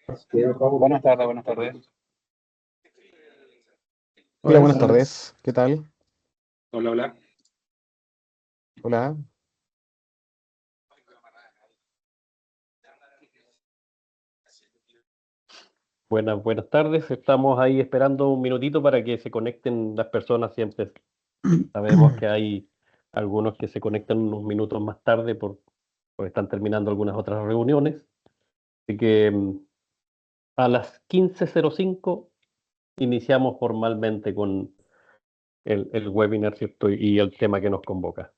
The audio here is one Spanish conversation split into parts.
Buenas tardes, buenas tardes. Hola, Hola, buenas buenas. tardes. ¿Qué tal? Hola, hola. Hola. Buenas tardes. Estamos ahí esperando un minutito para que se conecten las personas. Siempre sabemos que hay algunos que se conectan unos minutos más tarde porque están terminando algunas otras reuniones. Así que a las 15:05 iniciamos formalmente con el webinar, ¿cierto? Y el tema que nos convoca.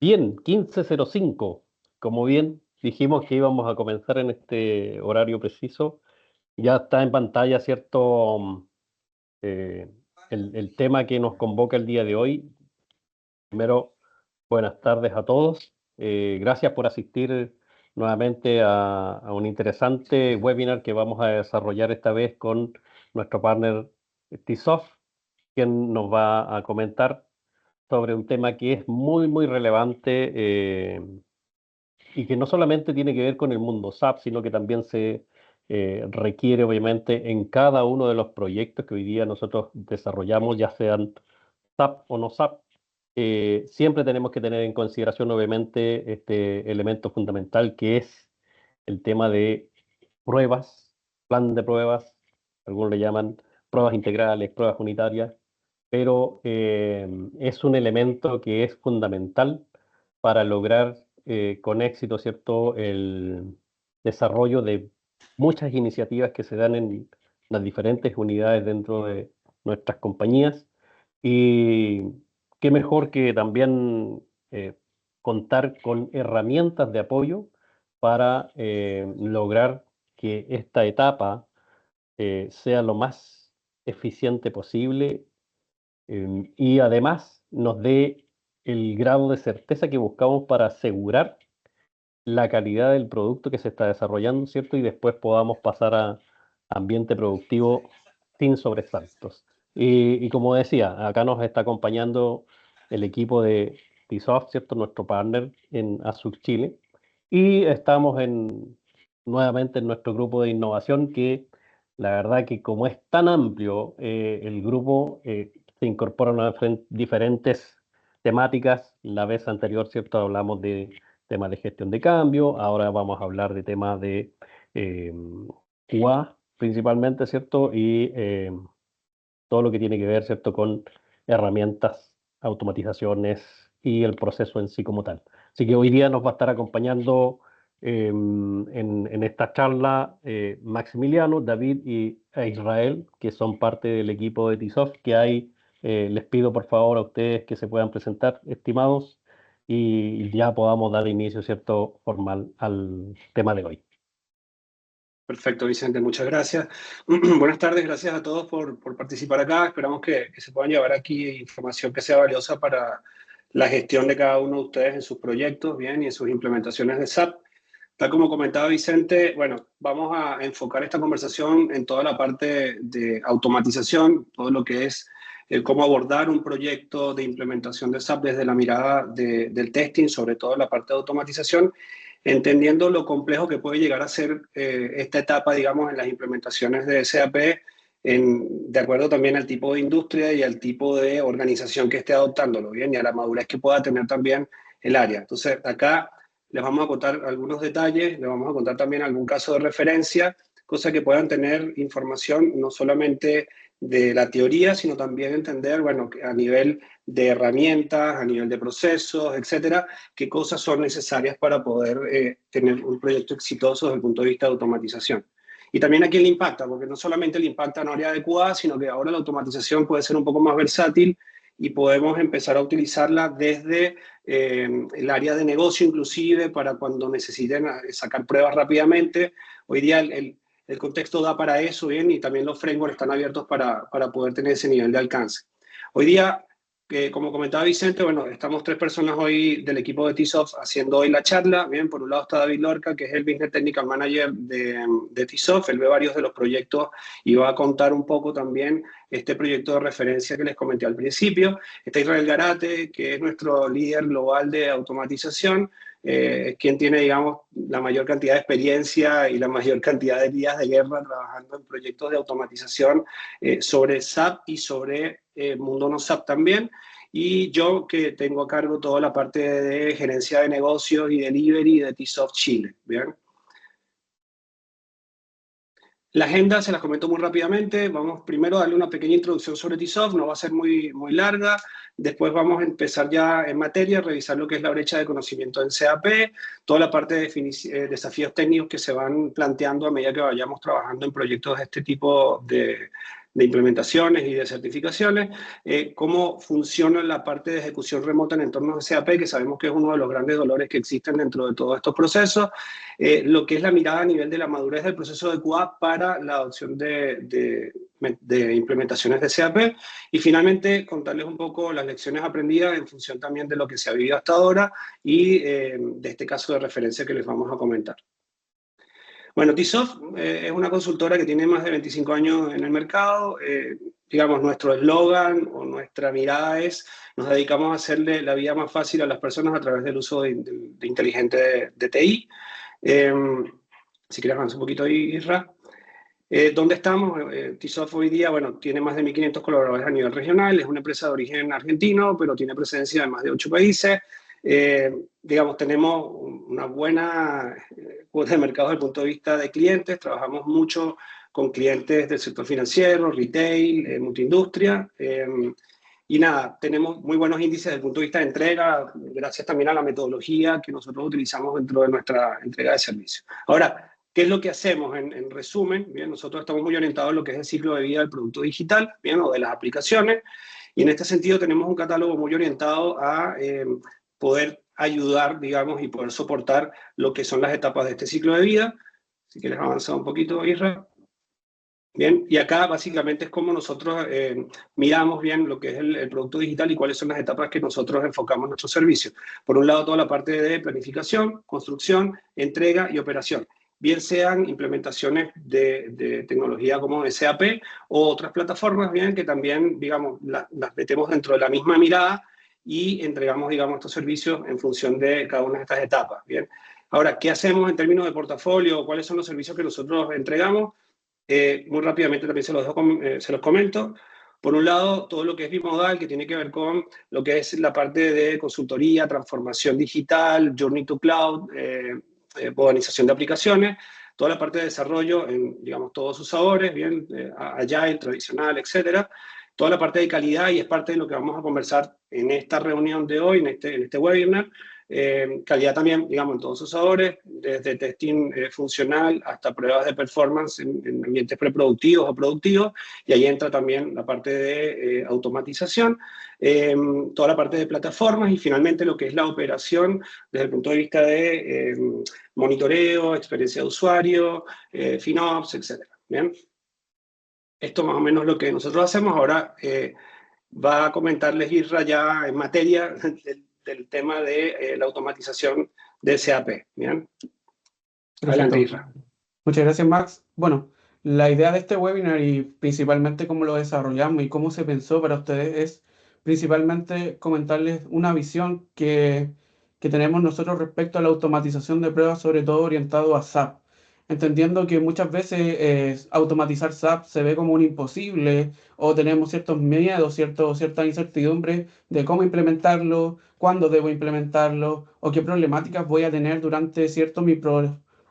Bien, 15:05. Como bien dijimos que íbamos a comenzar en este horario preciso, ya está en pantalla, ¿cierto? Eh, el tema que nos convoca el día de hoy. Primero, buenas tardes a todos. Gracias por asistir nuevamente a un interesante webinar que vamos a desarrollar esta vez con nuestro partner TISOF, quien nos va a comentar sobre un tema que es muy relevante y que no solamente tiene que ver con el mundo SAP, sino que también se requiere obviamente en cada uno de los proyectos que hoy día nosotros desarrollamos, ya sean SAP o no SAP. Siempre tenemos que tener en consideración obviamente este elemento fundamental que es el tema de pruebas, plan de pruebas, algunos le llaman pruebas integrales, pruebas unitarias, pero es un elemento que es fundamental para lograr con éxito, ¿cierto?, el desarrollo de muchas iniciativas que se dan en las diferentes unidades dentro de nuestras compañías. Y qué mejor que también contar con herramientas de apoyo para lograr que esta etapa sea lo más eficiente posible y además nos dé el grado de certeza que buscamos para asegurar la calidad del producto que se está desarrollando, ¿cierto? Y después podamos pasar a ambiente productivo sin sobresaltos. Y como decía, acá nos está acompañando el equipo de TISOFT, ¿cierto? Nuestro partner en ASUC Chile. Y estamos nuevamente en nuestro grupo de innovación que la verdad que como es tan amplio el grupo, se incorporan a diferentes temáticas. La vez anterior, ¿cierto? Hablamos de temas de gestión de cambio, ahora vamos a hablar de temas de eh, QA principalmente, ¿cierto? Y todo lo que tiene que ver, ¿cierto? Con herramientas, automatizaciones y el proceso en sí como tal. Así que hoy día nos va a estar acompañando en esta charla Maximiliano, David e Israel, que son parte del equipo de TISOF, que hay, les pido por favor a ustedes que se puedan presentar, estimados, y ya podamos dar inicio, ¿cierto?, formal al tema de hoy. Perfecto, Vicente, muchas gracias. Buenas tardes, gracias a todos por participar acá. Esperamos que se puedan llevar aquí información que sea valiosa para la gestión de cada uno de ustedes en sus proyectos, bien, y en sus implementaciones de SAP. Tal como comentaba Vicente, bueno, vamos a enfocar esta conversación en toda la parte de automatización, todo lo que es cómo abordar un proyecto de implementación de SAP desde la mirada del testing, sobre todo la parte de automatización, entendiendo lo complejo que puede llegar a ser esta etapa, digamos, en las implementaciones de SAP, de acuerdo también al tipo de industria y al tipo de organización que esté adoptándolo, ¿bien? Y a la madurez que pueda tener también el área. Entonces, acá les vamos a contar algunos detalles, les vamos a contar también algún caso de referencia, cosa que puedan tener información no solamente de la teoría, sino también entender, bueno, a nivel de herramientas, a nivel de procesos, etcétera, qué cosas son necesarias para poder tener un proyecto exitoso desde el punto de vista de automatización. Y también a quién le impacta, porque no solamente le impacta en área adecuada, sino que ahora la automatización puede ser un poco más versátil y podemos empezar a utilizarla desde el área de negocio inclusive para cuando necesiten sacar pruebas rápidamente. Hoy día el contexto da para eso, bien, y también los frameworks están abiertos para poder tener ese nivel de alcance. Hoy día, como comentaba Vicente, bueno, estamos 3 personas hoy del equipo de TSoft haciendo hoy la charla. Bien, por un lado está David Lorca, que es el Business Technical Manager de TSoft. Él ve varios de los proyectos y va a contar un poco también este proyecto de referencia que les comenté al principio. Está Israel Garate, que es nuestro líder global de automatización, quien tiene, digamos, la mayor cantidad de experiencia y la mayor cantidad de días de guerra trabajando en proyectos de automatización sobre SAP y sobre mundo no SAP también. Y yo que tengo a cargo toda la parte de gerencia de negocios y delivery de TSoft Chile. ¿Bien? La agenda se las comento muy rápidamente. Vamos primero a darle una pequeña introducción sobre TSoft, no va a ser muy larga. Después vamos a empezar ya en materia, a revisar lo que es la brecha de conocimiento en CAP, toda la parte de desafíos técnicos que se van planteando a medida que vayamos trabajando en proyectos de este tipo de implementaciones y de certificaciones, cómo funciona la parte de ejecución remota en entornos de CAP, que sabemos que es uno de los grandes dolores que existen dentro de todos estos procesos, lo que es la mirada a nivel de la madurez del proceso de QA para la adopción de implementaciones de CAP, y finalmente contarles un poco las lecciones aprendidas en función también de lo que se ha vivido hasta ahora y de este caso de referencia que les vamos a comentar. Bueno, TSoft es una consultora que tiene más de 25 años en el mercado. Digamos, nuestro eslogan o nuestra mirada es: nos dedicamos a hacerle la vida más fácil a las personas a través del uso de inteligente de TI. Si quieres avanzar un poquito ahí, Isra. ¿Dónde estamos? TSoft hoy día, bueno, tiene más de 1.500 colaboradores a nivel regional, es una empresa de origen argentino, pero tiene presencia en más de 8 países. Digamos, tenemos una buena cuota de mercado desde el punto de vista de clientes, trabajamos mucho con clientes del sector financiero, retail, multiindustria, y nada, tenemos muy buenos índices desde el punto de vista de entrega, gracias también a la metodología que nosotros utilizamos dentro de nuestra entrega de servicio. Ahora, ¿qué es lo que hacemos? En resumen, bien, nosotros estamos muy orientados a lo que es el ciclo de vida del producto digital, bien, o de las aplicaciones, y en este sentido tenemos un catálogo muy orientado a poder ayudar, digamos, y poder soportar lo que son las etapas de este ciclo de vida. Si quieres avanzar un poquito, Isra. Bien, y acá básicamente es como nosotros miramos bien lo que es el producto digital y cuáles son las etapas que nosotros enfocamos en nuestro servicio. Por un lado, toda la parte de planificación, construcción, entrega y operación. Bien sean implementaciones de tecnología como SAP o otras plataformas, bien, que también, digamos, las metemos dentro de la misma mirada y entregamos, digamos, estos servicios en función de cada una de estas etapas, bien. Ahora, ¿qué hacemos en términos de portafolio? ¿Cuáles son los servicios que nosotros entregamos? Muy rápidamente también se los comento. Por un lado, todo lo que es bimodal, que tiene que ver con lo que es la parte de consultoría, transformación digital, journey to cloud, modernización de aplicaciones, toda la parte de desarrollo en, digamos, todos sus sabores, bien, agile, tradicional, etcétera. Toda la parte de calidad, y es parte de lo que vamos a conversar en esta reunión de hoy, en este webinar. Calidad también, digamos, en todos sus sabores, desde testing funcional hasta pruebas de performance en ambientes preproductivos o productivos, y ahí entra también la parte de automatización, toda la parte de plataformas, y finalmente lo que es la operación desde el punto de vista de monitoreo, experiencia de usuario, FinOps, etc. ¿Bien? Esto más o menos lo que nosotros hacemos. Ahora va a comentarles Isra ya en materia del tema de la automatización de SAP. ¿Bien? Adelante, Perfecto. Isra. Muchas gracias, Max. Bueno, la idea de este webinar y principalmente cómo lo desarrollamos y cómo se pensó para ustedes es principalmente comentarles una visión que tenemos nosotros respecto a la automatización de pruebas, sobre todo orientado a SAP. entendiendo que muchas veces automatizar SAP se ve como un imposible o tenemos ciertos miedos, cierta incertidumbre de cómo implementarlo, cuándo debo implementarlo o qué problemáticas voy a tener durante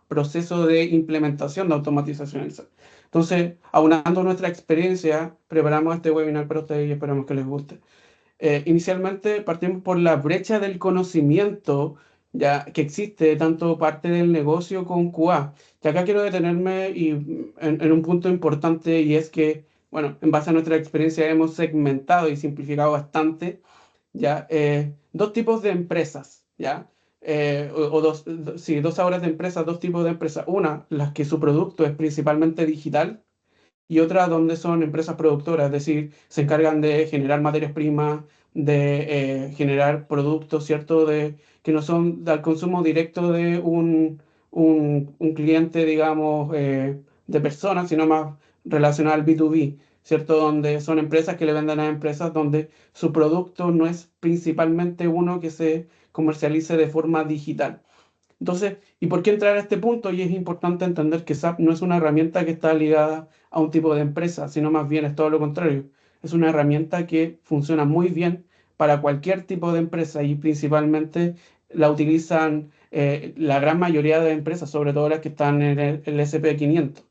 proceso de implementación de automatización en SAP. Entonces, aunando nuestra experiencia, preparamos este webinar para ustedes y esperamos que les guste. Inicialmente partimos por la brecha del conocimiento ya que existe tanto parte del negocio con QA. Y acá quiero detenerme en un punto importante y es que, bueno, en base a nuestra experiencia hemos segmentado y simplificado bastante ya dos tipos de empresas, ya. O dos, sí, dos sabores de empresas, dos tipos de empresas. Una, las que su producto es principalmente digital y otra donde son empresas productoras, es decir, se encargan de generar materias primas, de generar productos, ¿cierto? Que no son al consumo directo de un cliente, digamos, de personas, sino más relacionado al B2B, ¿cierto? Donde son empresas que le venden a empresas donde su producto no es principalmente uno que se comercialice de forma digital. Entonces, ¿y por qué entrar a este punto? Y es importante entender que SAP no es una herramienta que está ligada a un tipo de empresa, sino más bien es todo lo contrario. Es una herramienta que funciona muy bien para cualquier tipo de empresa y principalmente la utilizan la gran mayoría de empresas, sobre todo las que están en el SP500.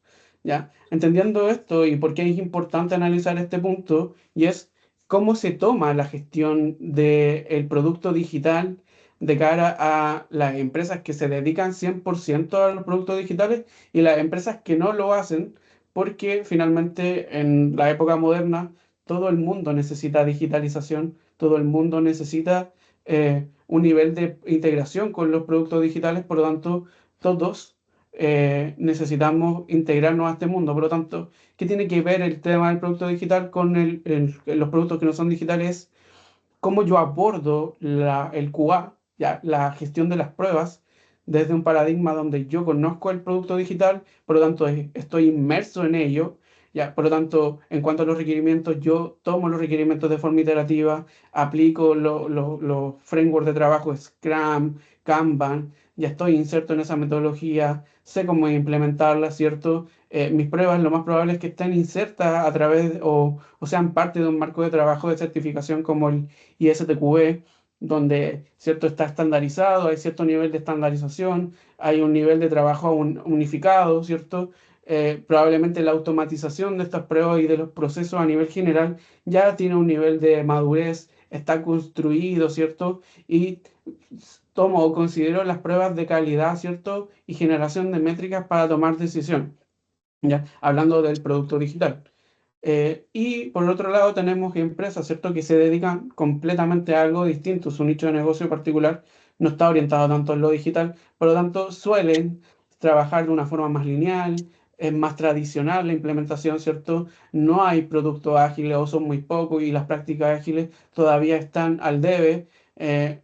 ¿Ya? Entendiendo esto y por qué es importante analizar este punto, y es cómo se toma la gestión del producto digital de cara a las empresas que se dedican 100% a los productos digitales y las empresas que no lo hacen, porque finalmente en la época moderna todo el mundo necesita digitalización, todo el mundo necesita un nivel de integración con los productos digitales, por lo tanto, todos necesitamos integrarnos a este mundo. Por lo tanto, ¿qué tiene que ver el tema del producto digital con los productos que no son digitales? Cómo yo abordo el QA, ya, la gestión de las pruebas, desde un paradigma donde yo conozco el producto digital, por lo tanto estoy inmerso en ello, ya, por lo tanto, en cuanto a los requerimientos, yo tomo los requerimientos de forma iterativa, aplico los frameworks de trabajo Scrum, Kanban, ya estoy inserto en esa metodología, sé cómo implementarla, ¿cierto? Mis pruebas lo más probable es que estén insertas a través o sean parte de un marco de trabajo de certificación como el ISTQB, donde cierto está estandarizado, hay cierto nivel de estandarización, hay un nivel de trabajo unificado, ¿cierto? Probablemente la automatización de estas pruebas y de los procesos a nivel general ya tiene un nivel de madurez, está construido, ¿cierto? Y tomo o considero las pruebas de calidad, ¿cierto? Y generación de métricas para tomar decisión, ¿ya? Hablando del producto digital. Y por otro lado tenemos empresas, ¿cierto?, que se dedican completamente a algo distinto. Su nicho de negocio particular no está orientado tanto en lo digital, por lo tanto suelen trabajar de una forma más lineal, es más tradicional la implementación, ¿cierto? No hay productos ágiles o son muy pocos y las prácticas ágiles todavía están al debe.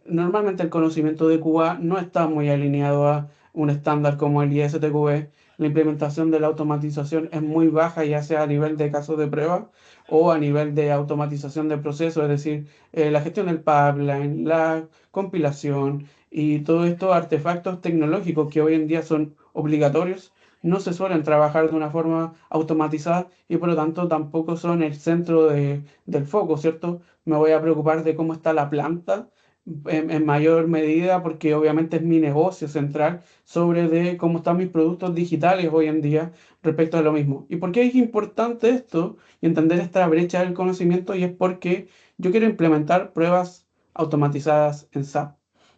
Normalmente el conocimiento de QA no está muy alineado a un estándar como el ISTQB. La implementación de la automatización es muy baja, ya sea a nivel de casos de prueba o a nivel de automatización de procesos, es decir, la gestión del pipeline, la compilación y todos estos artefactos tecnológicos que hoy en día son obligatorios, no se suelen trabajar de una forma automatizada y por lo tanto tampoco son el centro del foco, ¿cierto? Me voy a preocupar de cómo está la planta en mayor medida porque obviamente es mi negocio central sobre de cómo están mis productos digitales hoy en día respecto a lo mismo. ¿Y por qué es importante esto y entender esta brecha del conocimiento? Y es porque yo quiero implementar pruebas automatizadas en SAP.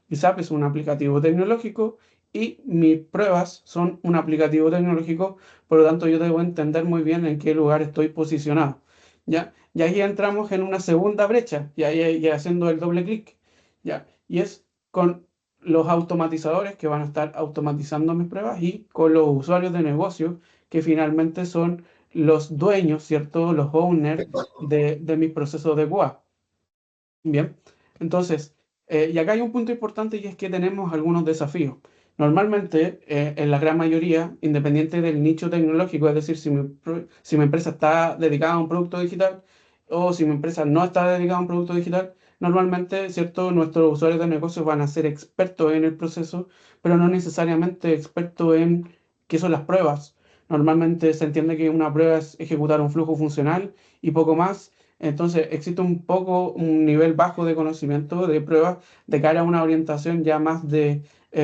Y SAP es un aplicativo tecnológico y mis pruebas son un aplicativo tecnológico, por lo tanto yo debo entender muy bien en qué lugar estoy posicionado. ¿Ya? Y ahí entramos en una segunda brecha, y ahí ya haciendo el doble clic. ¿Ya? Y es con los automatizadores que van a estar automatizando mis pruebas y con los usuarios de negocio que finalmente son los dueños, ¿cierto? Los owners de mis procesos de QA. Bien, entonces, y acá hay un punto importante y es que tenemos algunos desafíos. Normalmente, en la gran mayoría, independiente del nicho tecnológico, es decir, si mi empresa está dedicada a un producto digital o si mi empresa no está dedicada a un producto digital, normalmente, ¿cierto? Nuestros usuarios de negocios van a ser expertos en el proceso, pero no necesariamente expertos en ¿Qué son las pruebas? Normalmente se entiende que una prueba es ejecutar un flujo funcional y poco más. Entonces existe un poco un nivel bajo de conocimiento de pruebas de cara a una orientación ya más de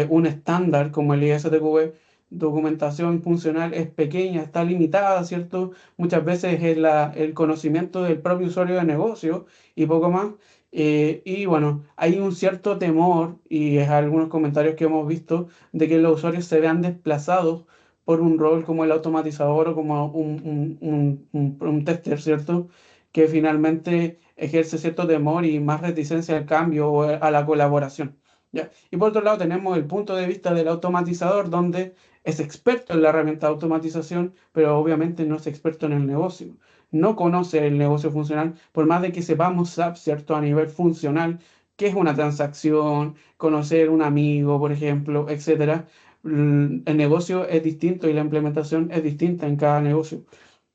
un estándar como el ISTQB. Documentación funcional es pequeña, está limitada, ¿cierto? Muchas veces es el conocimiento del propio usuario de negocio y poco más. Y bueno, hay un cierto temor, y es algunos comentarios que hemos visto, de que los usuarios se vean desplazados por un rol como el automatizador o como un tester, ¿cierto? Que finalmente ejerce cierto temor y más reticencia al cambio o a la colaboración. ¿Ya? Y por otro lado tenemos el punto de vista del automatizador, donde es experto en la herramienta de automatización, pero obviamente no es experto en el negocio. No conoce el negocio funcional, por más de que sepamos SAP, ¿cierto? A nivel funcional, qué es una transacción, conocer un amigo, por ejemplo, etcétera. El negocio es distinto y la implementación es distinta en cada negocio.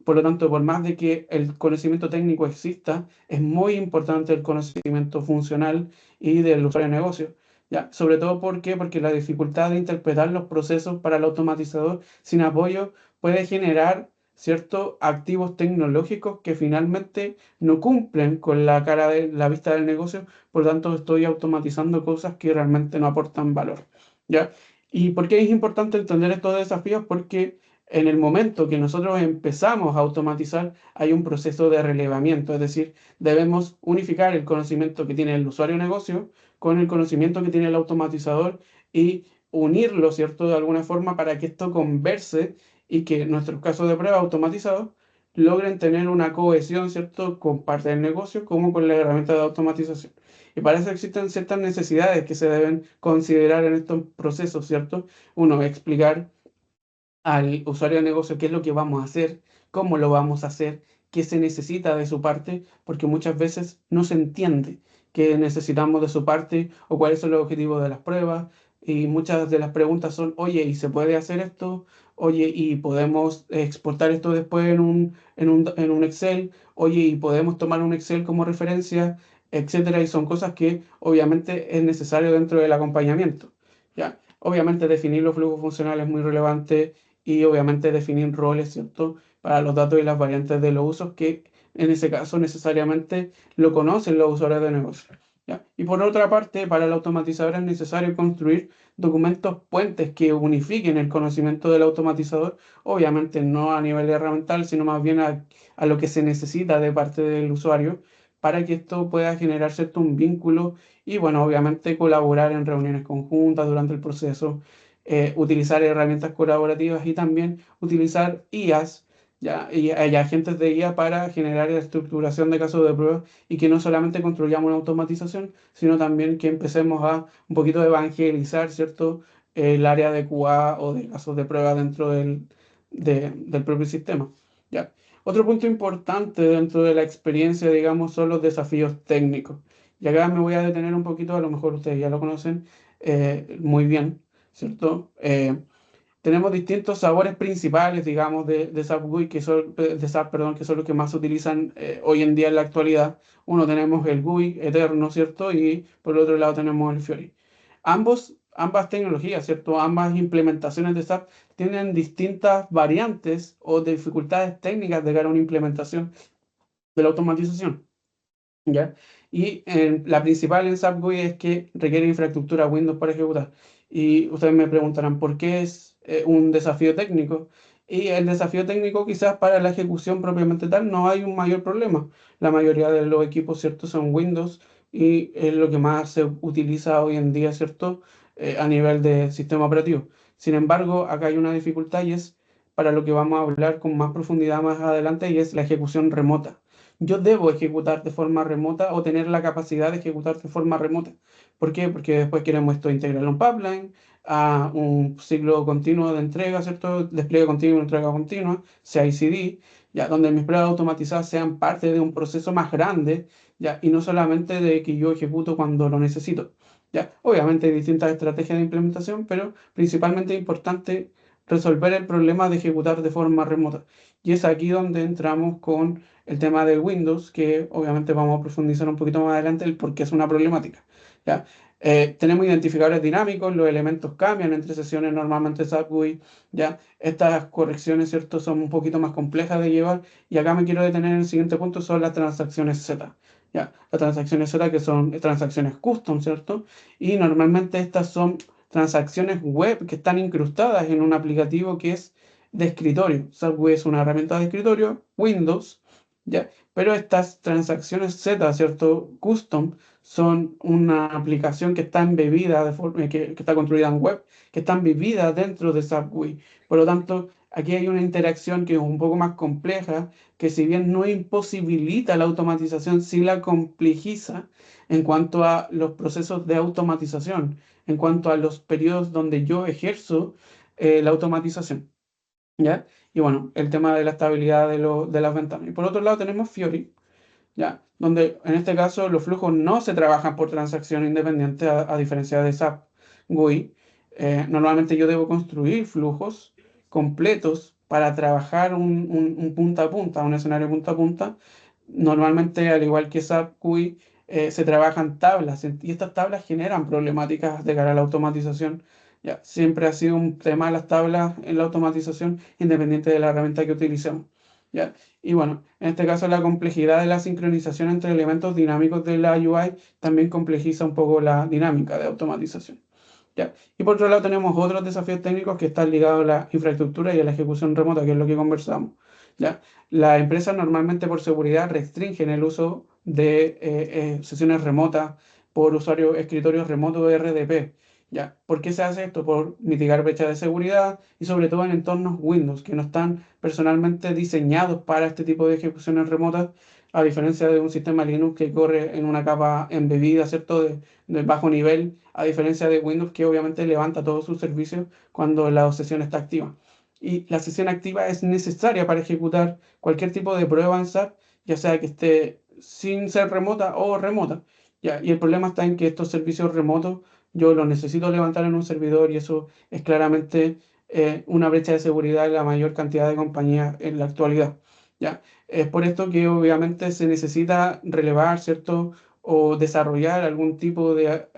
Por lo tanto, por más de que el conocimiento técnico exista, es muy importante el conocimiento funcional y del usuario de negocio. ¿Ya? Sobre todo, ¿por qué? Porque la dificultad de interpretar los procesos para el automatizador sin apoyo puede generar ciertos activos tecnológicos que finalmente no cumplen con la cara de la vista del negocio, por lo tanto estoy automatizando cosas que realmente no aportan valor. ¿Ya? ¿Y por qué es importante entender estos desafíos? Porque en el momento que nosotros empezamos a automatizar, hay un proceso de relevamiento, es decir, debemos unificar el conocimiento que tiene el usuario de negocio con el conocimiento que tiene el automatizador y unirlo, ¿cierto? De alguna forma para que esto converse y que nuestros casos de prueba automatizados logren tener una cohesión, ¿cierto? Con parte del negocio como con la herramienta de automatización. Y para eso existen ciertas necesidades que se deben considerar en estos procesos, ¿cierto? Uno, explicar al usuario de negocio qué es lo que vamos a hacer, cómo lo vamos a hacer, qué se necesita de su parte, porque muchas veces no se entiende qué necesitamos de su parte o cuáles son los objetivos de las pruebas. Y muchas de las preguntas son, oye, ¿y se puede hacer esto? Oye, ¿y podemos exportar esto después en un Excel? Oye, ¿y podemos tomar un Excel como referencia? Etcétera. Y son cosas que obviamente es necesario dentro del acompañamiento. ¿Ya? Obviamente definir los flujos funcionales es muy relevante y obviamente definir roles, ¿cierto? Para los datos y las variantes de los usos que en ese caso necesariamente lo conocen los usuarios de negocio. ¿Ya? Y por otra parte, para el automatizador es necesario construir documentos puentes que unifiquen el conocimiento del automatizador, obviamente no a nivel herramental, sino más bien a lo que se necesita de parte del usuario para que esto pueda generar cierto un vínculo y, bueno, obviamente colaborar en reuniones conjuntas durante el proceso, utilizar herramientas colaborativas y también utilizar IAs, ¿ya? Y agentes de IA para generar la estructuración de casos de prueba y que no solamente construyamos una automatización, sino también que empecemos a un poquito evangelizar, ¿cierto? El área de QA o de casos de prueba dentro del propio sistema, ¿ya? Otro punto importante dentro de la experiencia, digamos, son los desafíos técnicos. Y acá me voy a detener un poquito, a lo mejor ustedes ya lo conocen muy bien, ¿cierto? Tenemos distintos sabores principales, digamos, de SAP GUI, de SAP, perdón, que son los que más se utilizan hoy en día en la actualidad. Uno tenemos el GUI eterno, ¿cierto? Y por el otro lado tenemos el Fiori. Ambas tecnologías, ¿cierto? Ambas implementaciones de SAP tienen distintas variantes o dificultades técnicas de cara a una implementación de la automatización. ¿Ya? Y la principal en SAP GUI es que requiere infraestructura Windows para ejecutar. Y ustedes me preguntarán por qué es un desafío técnico. Y el desafío técnico quizás para la ejecución propiamente tal no hay un mayor problema. La mayoría de los equipos, ¿cierto? Son Windows y es lo que más se utiliza hoy en día, ¿cierto? A nivel de sistema operativo. Sin embargo, acá hay una dificultad y es para lo que vamos a hablar con más profundidad más adelante y es la ejecución remota. Yo debo ejecutar de forma remota o tener la capacidad de ejecutar de forma remota. ¿Por qué? Porque después queremos esto integrar a un pipeline, a un ciclo continuo de entrega, ¿cierto? Despliegue continuo, entrega continua, CI/CD, ya, donde mis pruebas automatizadas sean parte de un proceso más grande, ya, y no solamente de que yo ejecuto cuando lo necesito. Ya, obviamente hay distintas estrategias de implementación, pero principalmente es importante resolver el problema de ejecutar de forma remota. Y es aquí donde entramos con el tema de Windows, que obviamente vamos a profundizar un poquito más adelante el por qué es una problemática. ¿Ya? Tenemos identificadores dinámicos, los elementos cambian entre sesiones normalmente SAP GUI, ¿ya? Estas correcciones, ¿cierto? Son un poquito más complejas de llevar y acá me quiero detener en el siguiente punto, son las transacciones Z, ¿ya? Las transacciones Z que son transacciones custom, ¿cierto? Y normalmente estas son transacciones web que están incrustadas en un aplicativo que es de escritorio. SAP GUI es una herramienta de escritorio, Windows, ¿ya? Pero estas transacciones Z, ¿cierto? Custom, son una aplicación que está embebida, que está construida en web, que está embebida dentro de SAP GUI. Por lo tanto, aquí hay una interacción que es un poco más compleja, que si bien no imposibilita la automatización, sí la complejiza en cuanto a los procesos de automatización, en cuanto a los periodos donde yo ejerzo la automatización. ¿Ya? Y bueno, el tema de la estabilidad de las ventanas. Y por otro lado tenemos Fiori, ¿ya? Donde en este caso los flujos no se trabajan por transacción independiente a diferencia de SAP GUI. Normalmente yo debo construir flujos completos para trabajar un punta a punta, un escenario punta a punta. Normalmente, al igual que SAP GUI, se trabajan tablas y estas tablas generan problemáticas de cara a la automatización. Ya, siempre ha sido un tema las tablas en la automatización, independiente de la herramienta que utilicemos. ¿Ya? Y bueno, en este caso la complejidad de la sincronización entre elementos dinámicos de la UI también complejiza un poco la dinámica de automatización. ¿Ya? Y por otro lado tenemos otros desafíos técnicos que están ligados a la infraestructura y a la ejecución remota, que es lo que conversamos. ¿Ya? Las empresas normalmente por seguridad restringen el uso de sesiones remotas por usuarios escritorios remotos RDP. ¿Ya? ¿Por qué se hace esto? Por mitigar brechas de seguridad y sobre todo en entornos Windows que no están personalmente diseñados para este tipo de ejecuciones remotas, a diferencia de un sistema Linux que corre en una capa embebida, ¿cierto? De bajo nivel, a diferencia de Windows que obviamente levanta todos sus servicios cuando la sesión está activa. Y la sesión activa es necesaria para ejecutar cualquier tipo de prueba en SAP, ya sea que esté sin ser remota o remota. ¿Ya? Y el problema está en que estos servicios remotos yo los necesito levantar en un servidor y eso es claramente una brecha de seguridad en la mayor cantidad de compañías en la actualidad. ¿Ya? Es por esto que obviamente se necesita relevar, ¿cierto? O desarrollar algún tipo de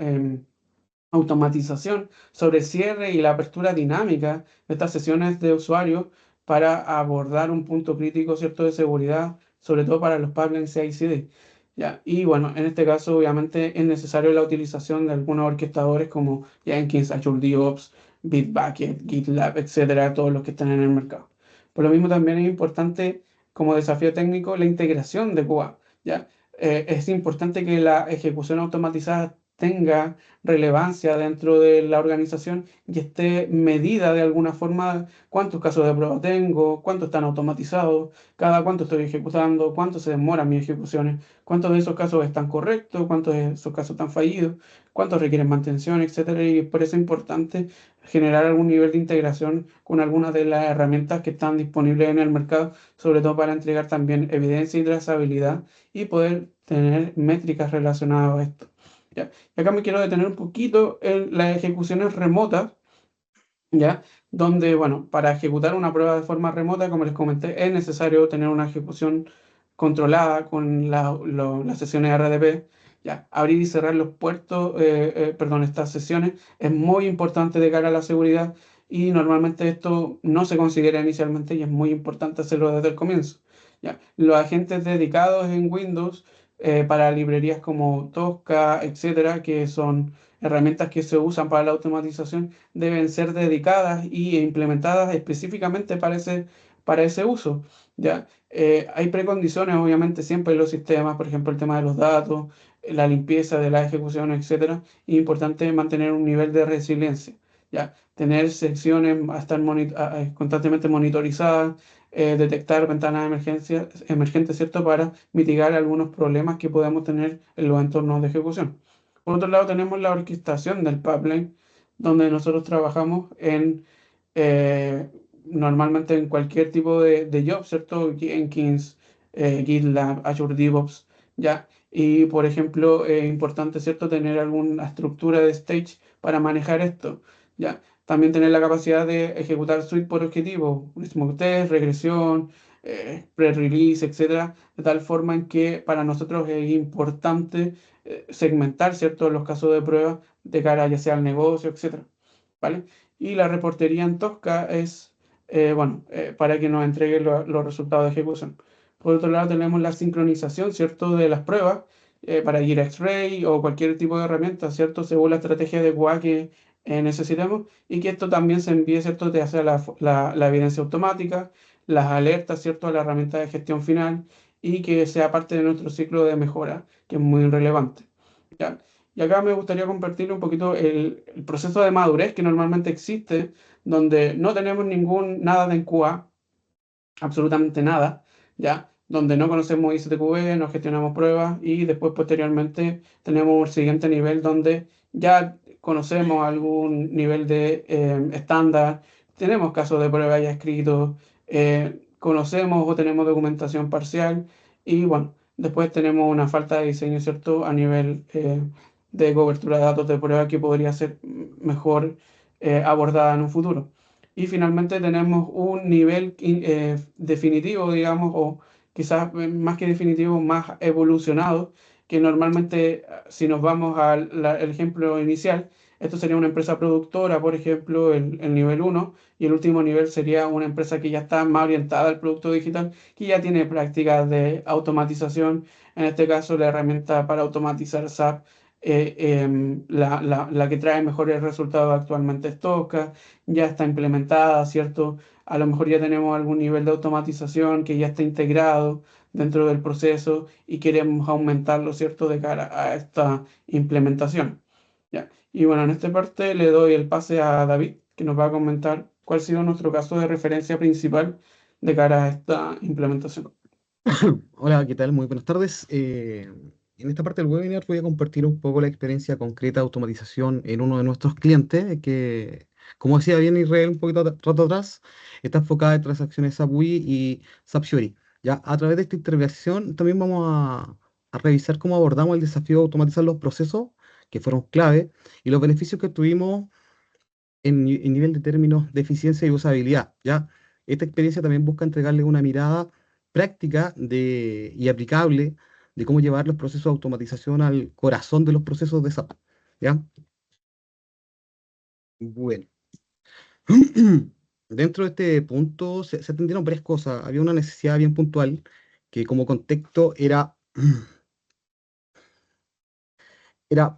automatización sobre el cierre y la apertura dinámica de estas sesiones de usuario para abordar un punto crítico, ¿cierto? De seguridad, sobre todo para los pipelines CI/CD. ¿Ya? Y bueno, en este caso obviamente es necesario la utilización de algunos orquestadores como Jenkins, Azure DevOps, Bitbucket, GitLab, etcétera, todos los que están en el mercado. Por lo mismo también es importante como desafío técnico la integración de QA. ¿Ya? Es importante que la ejecución automatizada tenga relevancia dentro de la organización y esté medida de alguna forma cuántos casos de prueba tengo, cuántos están automatizados, cada cuánto estoy ejecutando, cuánto se demoran mis ejecuciones, cuántos de esos casos están correctos, cuántos de esos casos están fallidos, cuántos requieren mantención, etcétera. Y por eso es importante generar algún nivel de integración con algunas de las herramientas que están disponibles en el mercado, sobre todo para entregar también evidencia y trazabilidad y poder tener métricas relacionadas a esto. ¿Ya? Y acá me quiero detener un poquito en las ejecuciones remotas, ¿ya? Donde, bueno, para ejecutar una prueba de forma remota, como les comenté, es necesario tener una ejecución controlada con las sesiones RDP, ¿ya? Abrir y cerrar los puertos, perdón, estas sesiones es muy importante de cara a la seguridad y normalmente esto no se considera inicialmente y es muy importante hacerlo desde el comienzo, ¿ya? Los agentes dedicados en Windows para librerías como Tosca, etcétera, que son herramientas que se usan para la automatización, deben ser dedicadas y implementadas específicamente para ese uso. ¿Ya? Hay precondiciones, obviamente, siempre en los sistemas, por ejemplo, el tema de los datos, la limpieza de la ejecución, etcétera. Es importante mantener un nivel de resiliencia. ¿Ya? Tener secciones a estar constantemente monitorizadas, detectar ventanas de emergencia, emergentes, ¿cierto? Para mitigar algunos problemas que podemos tener en los entornos de ejecución. Por otro lado, tenemos la orquestación del pipeline, donde nosotros trabajamos eh, normalmente en cualquier tipo de job, ¿cierto? Jenkins, GitLab, Azure DevOps, ¿ya? Y, por ejemplo, es importante, ¿cierto?, tener alguna estructura de stage para manejar esto, ¿ya? También tener la capacidad de ejecutar suite por objetivo, smoke test, regresión, pre-release, etcétera, de tal forma en que para nosotros es importante segmentar, ¿cierto?, los casos de prueba de cara ya sea al negocio, etcétera, ¿vale? Y la reportería en Tosca es, para que nos entregue los resultados de ejecución. Por otro lado, tenemos la sincronización, ¿cierto?, de las pruebas para ir a X-Ray o cualquier tipo de herramienta, ¿cierto?, según la estrategia de QA que necesitemos, y que esto también se envíe, ¿cierto?, de hacia la evidencia automática, las alertas, ¿cierto?, a la herramienta de gestión final, y que sea parte de nuestro ciclo de mejora, que es muy relevante, ¿ya? Y acá me gustaría compartir un poquito el proceso de madurez que normalmente existe, donde no tenemos nada de QA, absolutamente nada, ¿ya? Donde no conocemos ICTQB, no gestionamos pruebas y después posteriormente tenemos un siguiente nivel donde ya conocemos algún nivel de estándar, tenemos casos de prueba ya escritos, conocemos o tenemos documentación parcial y bueno, después tenemos una falta de diseño, ¿cierto? A nivel de cobertura de datos de prueba que podría ser mejor abordada en un futuro. Y finalmente tenemos un nivel definitivo, digamos, o quizás más que definitivo, más evolucionado, que normalmente, si nos vamos al el ejemplo inicial, esto sería una empresa productora, por ejemplo, el nivel uno, y el último nivel sería una empresa que ya está más orientada al producto digital, que ya tiene prácticas de automatización, en este caso la herramienta para automatizar SAP, la que trae mejores resultados actualmente es Tosca, ya está implementada, ¿cierto? A lo mejor ya tenemos algún nivel de automatización que ya está integrado dentro del proceso y queremos aumentarlo, ¿cierto? De cara a esta implementación. ¿Ya? Y bueno, en esta parte le doy el pase a David, que nos va a comentar cuál ha sido nuestro caso de referencia principal de cara a esta implementación. Hola, ¿qué tal? Muy buenas tardes. En esta parte del webinar voy a compartir un poco la experiencia concreta de automatización en uno de nuestros clientes, que, como decía bien Israel un poquito rato atrás, está enfocada en transacciones SAP UI y SAP Fiori. Ya, a través de esta intervención también vamos a revisar cómo abordamos el desafío de automatizar los procesos, que fueron clave, y los beneficios que tuvimos en nivel de términos de eficiencia y usabilidad, ¿ya? Esta experiencia también busca entregarle una mirada práctica y aplicable de cómo llevar los procesos de automatización al corazón de los procesos de SAP, ¿ya? Bueno, dentro de este punto se atendieron varias cosas. Había una necesidad bien puntual que como contexto era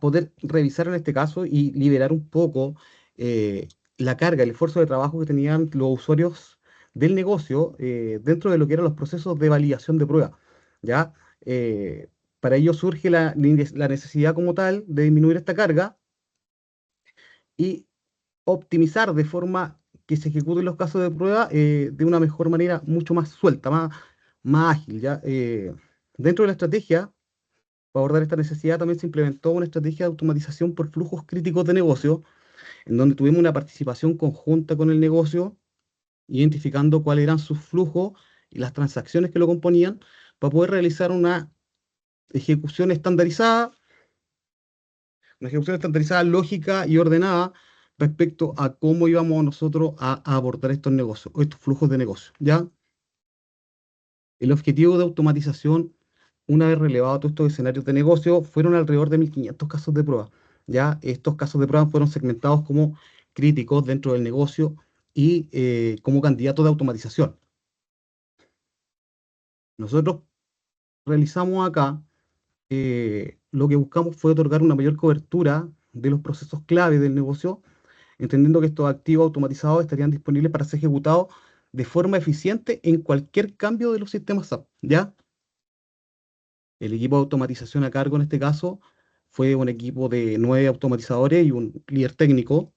poder revisar en este caso y liberar un poco eh, la carga, el esfuerzo de trabajo que tenían los usuarios del negocio dentro de lo que eran los procesos de validación de prueba. ¿Ya? Eh, para ello surge la necesidad como tal de disminuir esta carga y optimizar de forma que se ejecuten los casos de prueba de una mejor manera, mucho más suelta, más ágil. ¿Ya? Dentro de la estrategia para abordar esta necesidad también se implementó una estrategia de automatización por flujos críticos de negocio, en donde tuvimos una participación conjunta con el negocio, identificando cuáles eran sus flujos y las transacciones que lo componían, para poder realizar ejecución estandarizada, una ejecución estandarizada, lógica y ordenada respecto a cómo íbamos nosotros a abordar estos negocios, o estos flujos de negocio. ¿Ya? El objetivo de automatización, una vez relevado todos estos escenarios de negocio, fueron alrededor de 1.500 casos de prueba. Ya estos casos de prueba fueron segmentados como críticos dentro del negocio y como candidatos de automatización. Nosotros realizamos acá, lo que buscamos fue otorgar una mayor cobertura de los procesos clave del negocio, entendiendo que estos activos automatizados estarían disponibles para ser ejecutados de forma eficiente en cualquier cambio de los sistemas SAP. ¿Ya? El equipo de automatización a cargo en este caso fue un equipo de 9 automatizadores y un líder técnico,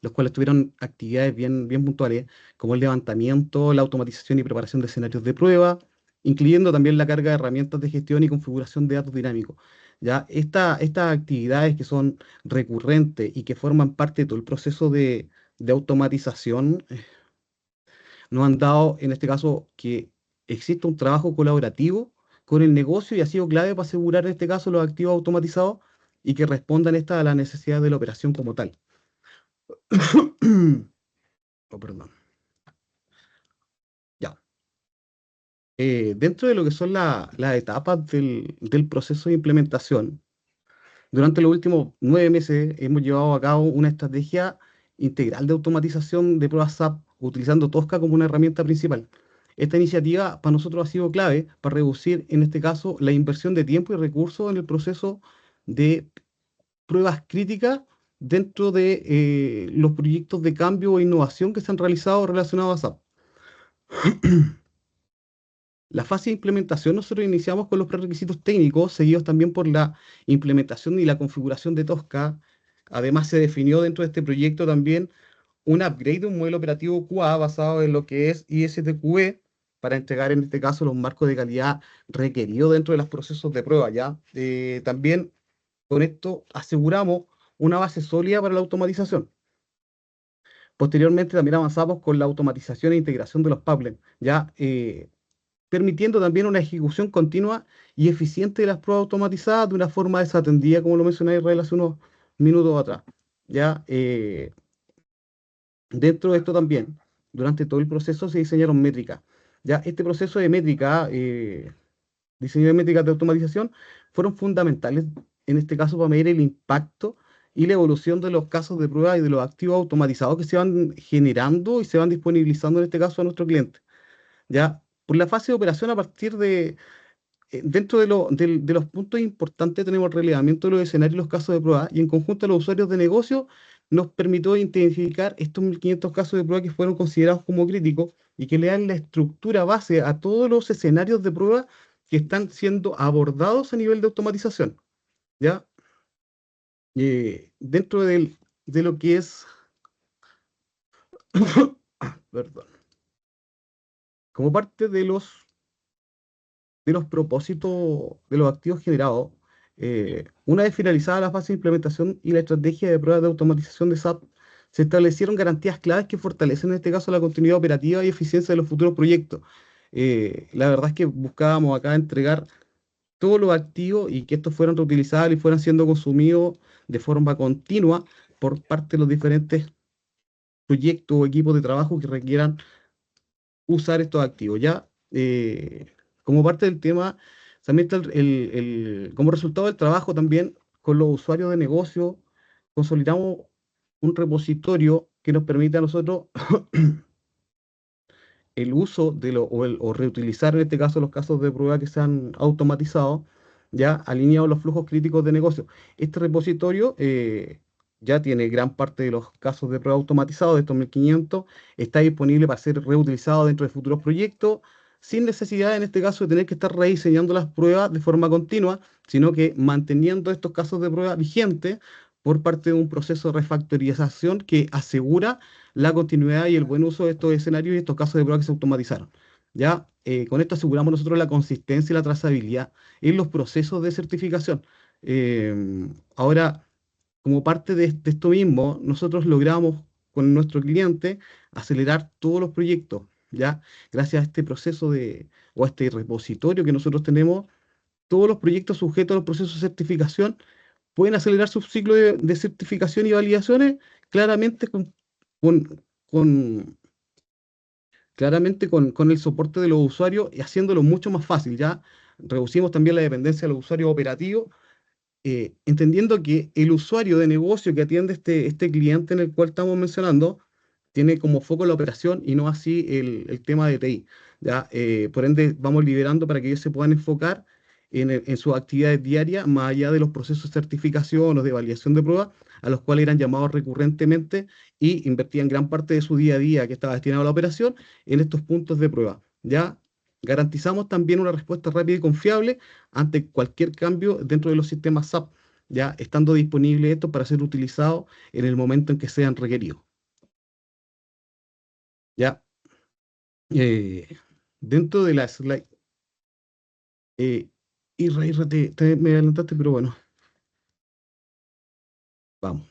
los cuales tuvieron actividades bien puntuales, como el levantamiento, la automatización y preparación de escenarios de prueba, incluyendo también la carga de herramientas de gestión y configuración de datos dinámicos. Ya, estas actividades que son recurrentes y que forman parte de todo el proceso de automatización, nos han dado, en este caso, que existe un trabajo colaborativo con el negocio y ha sido clave para asegurar, en este caso, los activos automatizados y que respondan a la necesidad de la operación como tal. Oh, perdón. dentro de lo que son las etapas del proceso de implementación, durante los últimos 9 meses hemos llevado a cabo una estrategia integral de automatización de pruebas SAP, utilizando Tosca como una herramienta principal. Esta iniciativa para nosotros ha sido clave para reducir, en este caso, la inversión de tiempo y recursos en el proceso de pruebas críticas dentro de los proyectos de cambio e innovación que se han realizado relacionados a SAP. La fase de implementación nosotros iniciamos con los prerequisitos técnicos, seguidos también por la implementación y la configuración de Tosca. Además, se definió dentro de este proyecto también un upgrade de un modelo operativo QA basado en lo que es ISTQB para entregar en este caso los marcos de calidad requeridos dentro de los procesos de prueba, ¿ya? También con esto aseguramos una base sólida para la automatización. Posteriormente también avanzamos con la automatización e integración de los pipelines, ya permitiendo también una ejecución continua y eficiente de las pruebas automatizadas de una forma desatendida, como lo mencioné Israel hace unos minutos atrás. Ya dentro de esto también, durante todo el proceso se diseñaron métricas. Ya este proceso de métrica, diseño de métricas de automatización, fueron fundamentales en este caso para medir el impacto y la evolución de los casos de prueba y de los activos automatizados que se van generando y se van disponibilizando en este caso a nuestro cliente. Ya por la fase de operación, a partir de, dentro de los puntos importantes, tenemos el relevamiento de los escenarios y los casos de prueba, y en conjunto a los usuarios de negocio nos permitió identificar estos 1.500 casos de prueba que fueron considerados como críticos y que le dan la estructura base a todos los escenarios de prueba que están siendo abordados a nivel de automatización. ¿Ya? Dentro de lo que es... Perdón. Como parte de los propósitos de los activos generados, una vez finalizada la fase de implementación y la estrategia de pruebas de automatización de SAP, se establecieron garantías claves que fortalecen en este caso la continuidad operativa y eficiencia de los futuros proyectos. La verdad es que buscábamos acá entregar todos los activos y que estos fueran reutilizables y fueran siendo consumidos de forma continua por parte de los diferentes proyectos o equipos de trabajo que requieran usar estos activos. Ya como parte del tema, también está como resultado del trabajo también con los usuarios de negocio, consolidamos un repositorio que nos permite a nosotros el uso o reutilizar en este caso los casos de prueba que se han automatizado, ya alineados los flujos críticos de negocio. Este repositorio ya tiene gran parte de los casos de prueba automatizados, de estos 1.500, está disponible para ser reutilizado dentro de futuros proyectos, sin necesidad en este caso de tener que estar rediseñando las pruebas de forma continua, sino que manteniendo estos casos de prueba vigentes por parte de un proceso de refactorización que asegura la continuidad y el buen uso de estos escenarios y estos casos de prueba que se automatizaron. Ya con esto aseguramos nosotros la consistencia y la trazabilidad en los procesos de certificación. Ahora, como parte de esto mismo, nosotros logramos con nuestro cliente acelerar todos los proyectos, ¿ya? Gracias a este proceso o a este repositorio que nosotros tenemos, todos los proyectos sujetos a los procesos de certificación pueden acelerar su ciclo de certificación y validaciones claramente con, con- claramente con el soporte de los usuarios y haciéndolo mucho más fácil, ¿ya? Reducimos también la dependencia de los usuarios operativos, entendiendo que el usuario de negocio que atiende este cliente en el cual estamos mencionando tiene como foco la operación y no así el tema de TI. ¿Ya? Por ende, vamos liberando para que ellos se puedan enfocar en sus actividades diarias, más allá de los procesos de certificación o de validación de pruebas, a los cuales eran llamados recurrentemente y invertían gran parte de su día a día que estaba destinado a la operación en estos puntos de prueba. ¿Ya? Garantizamos también una respuesta rápida y confiable ante cualquier cambio dentro de los sistemas SAP, ya estando disponible esto para ser utilizado en el momento en que sean requeridos. Ya eh, dentro de la slide, Irra, me adelantaste, pero bueno, vamos.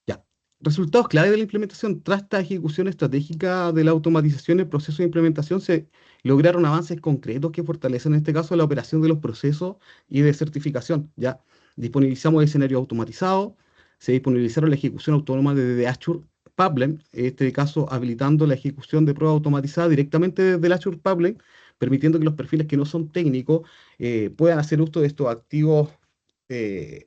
Ya. Resultados clave de la implementación. Tras esta ejecución estratégica de la automatización del proceso de implementación, se lograron avances concretos que fortalecen en este caso la operación de los procesos y de certificación. Ya disponibilizamos escenarios automatizados, se disponibilizaron la ejecución autónoma de Azure Pipeline, en este caso habilitando la ejecución de prueba automatizada directamente desde el Azure Pipeline, permitiendo que los perfiles que no son técnicos puedan hacer uso de estos activos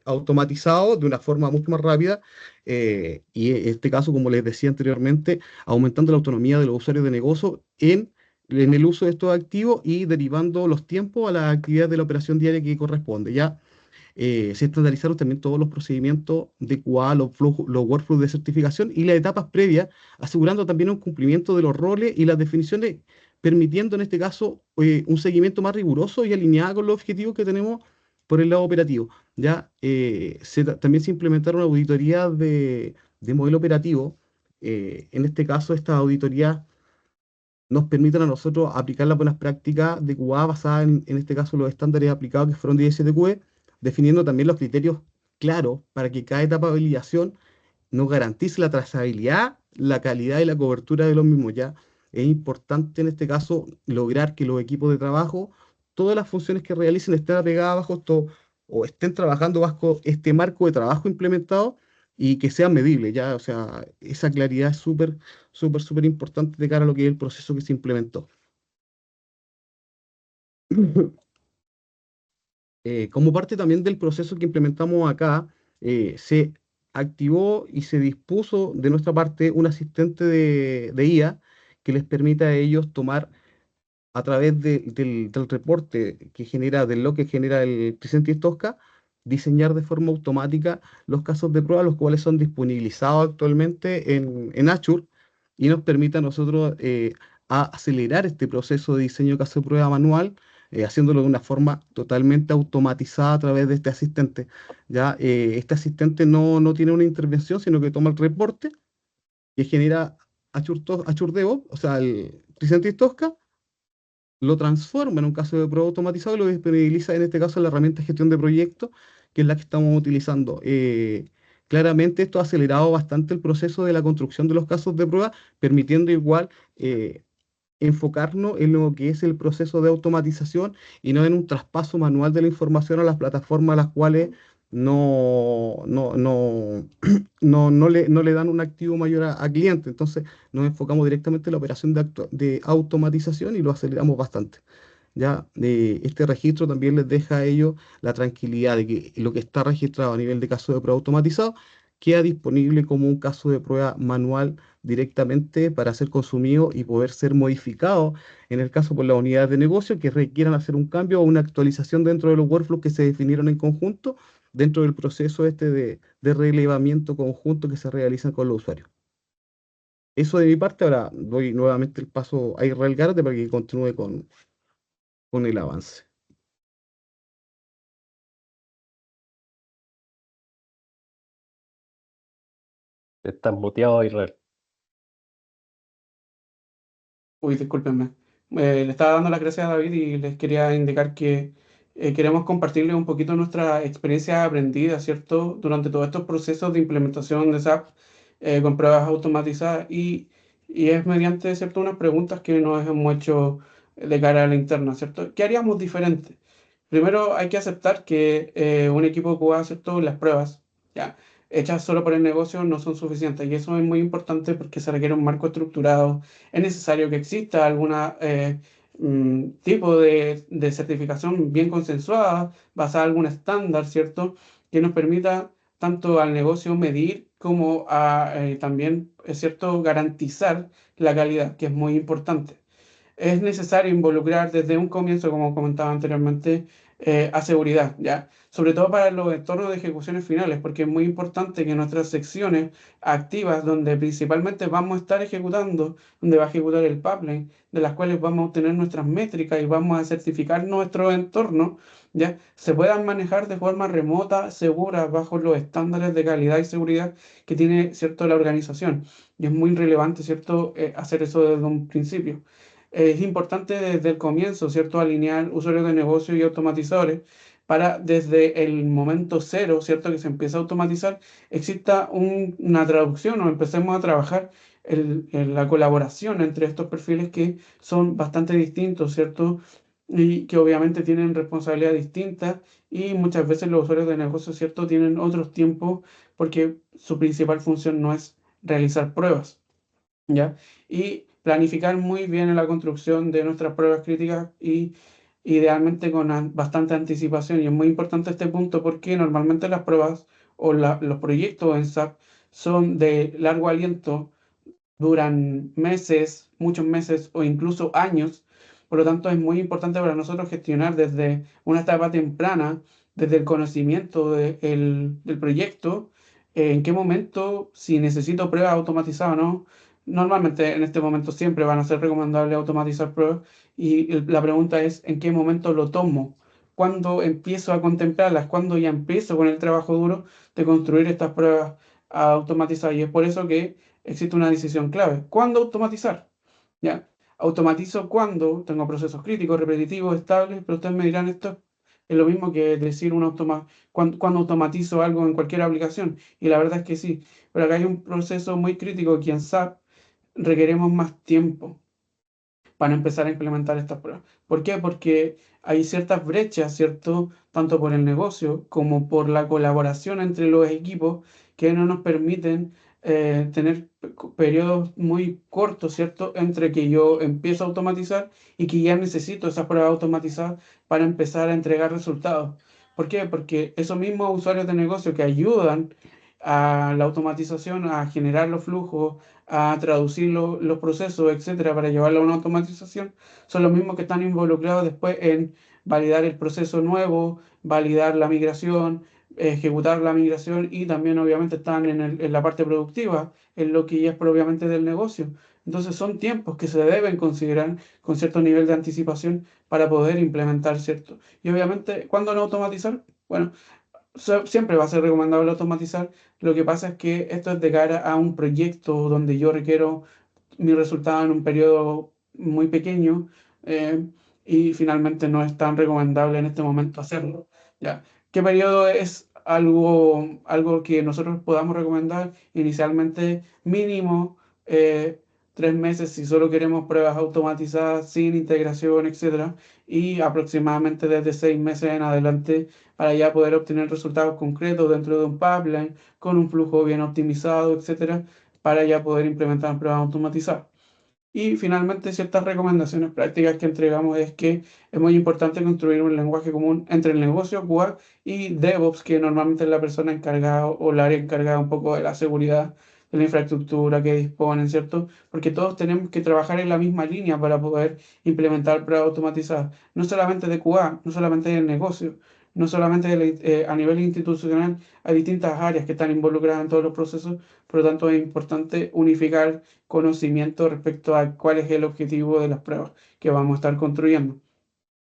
automatizados de una forma mucho más rápida, y en este caso, como les decía anteriormente, aumentando la autonomía de los usuarios de negocio en el uso de estos activos y derivando los tiempos a las actividades de la operación diaria que corresponde. Ya se estandarizaron también todos los procedimientos de QA, los workflows de certificación y las etapas previas, asegurando también un cumplimiento de los roles y las definiciones, permitiendo en este caso un seguimiento más riguroso y alineado con los objetivos que tenemos por el lado operativo. Ya también se implementaron auditorías de modelo operativo. En este caso, estas auditorías nos permiten a nosotros aplicar las buenas prácticas de QA basadas en este caso, los estándares aplicados que fueron 17QE, definiendo también los criterios claros para que cada etapa de validación nos garantice la trazabilidad, la calidad y la cobertura de los mismos. Ya es importante en este caso lograr que los equipos de trabajo, todas las funciones que realicen estén apegadas bajo esto o estén trabajando bajo este marco de trabajo implementado y que sean medibles. Ya, o sea, esa claridad es súper, súper, súper importante de cara a lo que es el proceso que se implementó. Como parte también del proceso que implementamos acá, se activó y se dispuso de nuestra parte un asistente de IA que les permita a ellos tomar a través del reporte que genera, del log que genera el Presentis Tosca, diseñar de forma automática los casos de prueba, los cuales son disponibilizados actualmente en Azure y nos permite a nosotros acelerar este proceso de diseño de caso de prueba manual, haciéndolo de una forma totalmente automatizada a través de este asistente. Ya, este asistente no tiene una intervención, sino que toma el reporte que genera Azure DevOps, o sea, el Presentis Tosca, lo transforma en un caso de prueba automatizado y lo disponibiliza en este caso en la herramienta de gestión de proyectos, que es la que estamos utilizando. Claramente esto ha acelerado bastante el proceso de la construcción de los casos de prueba, permitiendo igual enfocarnos en lo que es el proceso de automatización y no en un traspaso manual de la información a las plataformas a las cuales no le dan un activo mayor a cliente. Entonces nos enfocamos directamente en la operación de automatización y lo aceleramos bastante. Ya, este registro también les deja a ellos la tranquilidad de que lo que está registrado a nivel de caso de prueba automatizado queda disponible como un caso de prueba manual directamente para ser consumido y poder ser modificado en el caso por las unidades de negocio que requieran hacer un cambio o una actualización dentro de los workflows que se definieron en conjunto dentro del proceso este de relevamiento conjunto que se realiza con los usuarios. Eso de mi parte. Ahora doy nuevamente el paso a Israel Gárate para que continúe con el avance. Estás muteado, Israel. Uy, discúlpenme. Le estaba dando las gracias a David y les quería indicar que queremos compartirles un poquito nuestra experiencia aprendida, ¿cierto? Durante todos estos procesos de implementación de SAP con pruebas automatizadas y es mediante, ¿cierto? Unas preguntas que nos hemos hecho de cara a la interna, ¿cierto? ¿Qué haríamos diferente? Primero hay que aceptar que un equipo QA, ¿cierto? Las pruebas, ¿ya? Hechas solo por el negocio no son suficientes y eso es muy importante porque se requiere un marco estructurado. Es necesario que exista algún tipo de certificación bien consensuada, basada en algún estándar, ¿cierto? Que nos permita tanto al negocio medir como a también, es cierto, garantizar la calidad, que es muy importante. Es necesario involucrar desde un comienzo, como comentaba anteriormente, a seguridad, ¿ya? Sobre todo para los entornos de ejecuciones finales, porque es muy importante que nuestras secciones activas, donde principalmente vamos a estar ejecutando, donde va a ejecutar el pipeline, de las cuales vamos a obtener nuestras métricas y vamos a certificar nuestro entorno, ¿ya? Se puedan manejar de forma remota, segura, bajo los estándares de calidad y seguridad que tiene, ¿cierto?, la organización. Y es muy relevante, ¿cierto?, hacer eso desde un principio. Es importante desde el comienzo, ¿cierto?, alinear usuarios de negocio y automatizadores para desde el momento cero, ¿cierto?, que se empieza a automatizar, exista una traducción o empecemos a trabajar en la colaboración entre estos perfiles que son bastante distintos, ¿cierto? Y que obviamente tienen responsabilidades distintas y muchas veces los usuarios de negocio, ¿cierto?, tienen otros tiempos porque su principal función no es realizar pruebas, ¿ya? Y planificar muy bien en la construcción de nuestras pruebas críticas y idealmente con bastante anticipación. Y es muy importante este punto porque normalmente las pruebas o los proyectos en SAP son de largo aliento, duran meses, muchos meses o incluso años. Por lo tanto, es muy importante para nosotros gestionar desde una etapa temprana, desde el conocimiento del proyecto, en qué momento, si necesito pruebas automatizadas o no. Normalmente en este momento siempre van a ser recomendables automatizar pruebas y la pregunta es en qué momento lo tomo, cuándo empiezo a contemplarlas, cuándo ya empiezo con el trabajo duro de construir estas pruebas automatizadas. Y es por eso que existe una decisión clave. ¿Cuándo automatizar? ¿Ya? Automatizo cuando tengo procesos críticos, repetitivos, estables, pero ustedes me dirán esto es lo mismo que decir cuando automatizo algo en cualquier aplicación. Y la verdad es que sí, pero acá hay un proceso muy crítico que en SAP requeremos más tiempo para empezar a implementar estas pruebas. ¿Por qué? Porque hay ciertas brechas, ¿cierto? Tanto por el negocio como por la colaboración entre los equipos que no nos permiten tener periodos muy cortos, ¿cierto? Entre que yo empiezo a automatizar y que ya necesito esas pruebas automatizadas para empezar a entregar resultados. ¿Por qué? Porque esos mismos usuarios de negocio que ayudan a la automatización, a generar los flujos, a traducir los procesos, etcétera, para llevarlo a una automatización, son los mismos que están involucrados después en validar el proceso nuevo, validar la migración, ejecutar la migración y también obviamente están en la parte productiva, en lo que ya es propiamente del negocio. Entonces son tiempos que se deben considerar con cierto nivel de anticipación para poder implementar, ¿cierto? Y obviamente, ¿cuándo no automatizar? Bueno, siempre va a ser recomendable automatizar. Lo que pasa es que esto es de cara a un proyecto donde yo requiero mi resultado en un periodo muy pequeño eh, y finalmente no es tan recomendable en este momento hacerlo. ¿Ya? ¿Qué periodo es algo que nosotros podamos recomendar? Inicialmente mínimo 3 meses si solo queremos pruebas automatizadas sin integración, etcétera, y aproximadamente desde 6 meses en adelante para ya poder obtener resultados concretos dentro de un pipeline con un flujo bien optimizado, etcétera, para ya poder implementar pruebas automatizadas. Y finalmente, ciertas recomendaciones prácticas que entregamos es que es muy importante construir un lenguaje común entre el negocio, QA y DevOps, que normalmente es la persona encargada o el área encargada un poco de la seguridad de la infraestructura que disponen, ¿cierto? Porque todos tenemos que trabajar en la misma línea para poder implementar pruebas automatizadas, no solamente de QA, no solamente del negocio, no solamente a nivel institucional, hay distintas áreas que están involucradas en todos los procesos, por lo tanto es importante unificar conocimiento respecto a cuál es el objetivo de las pruebas que vamos a estar construyendo.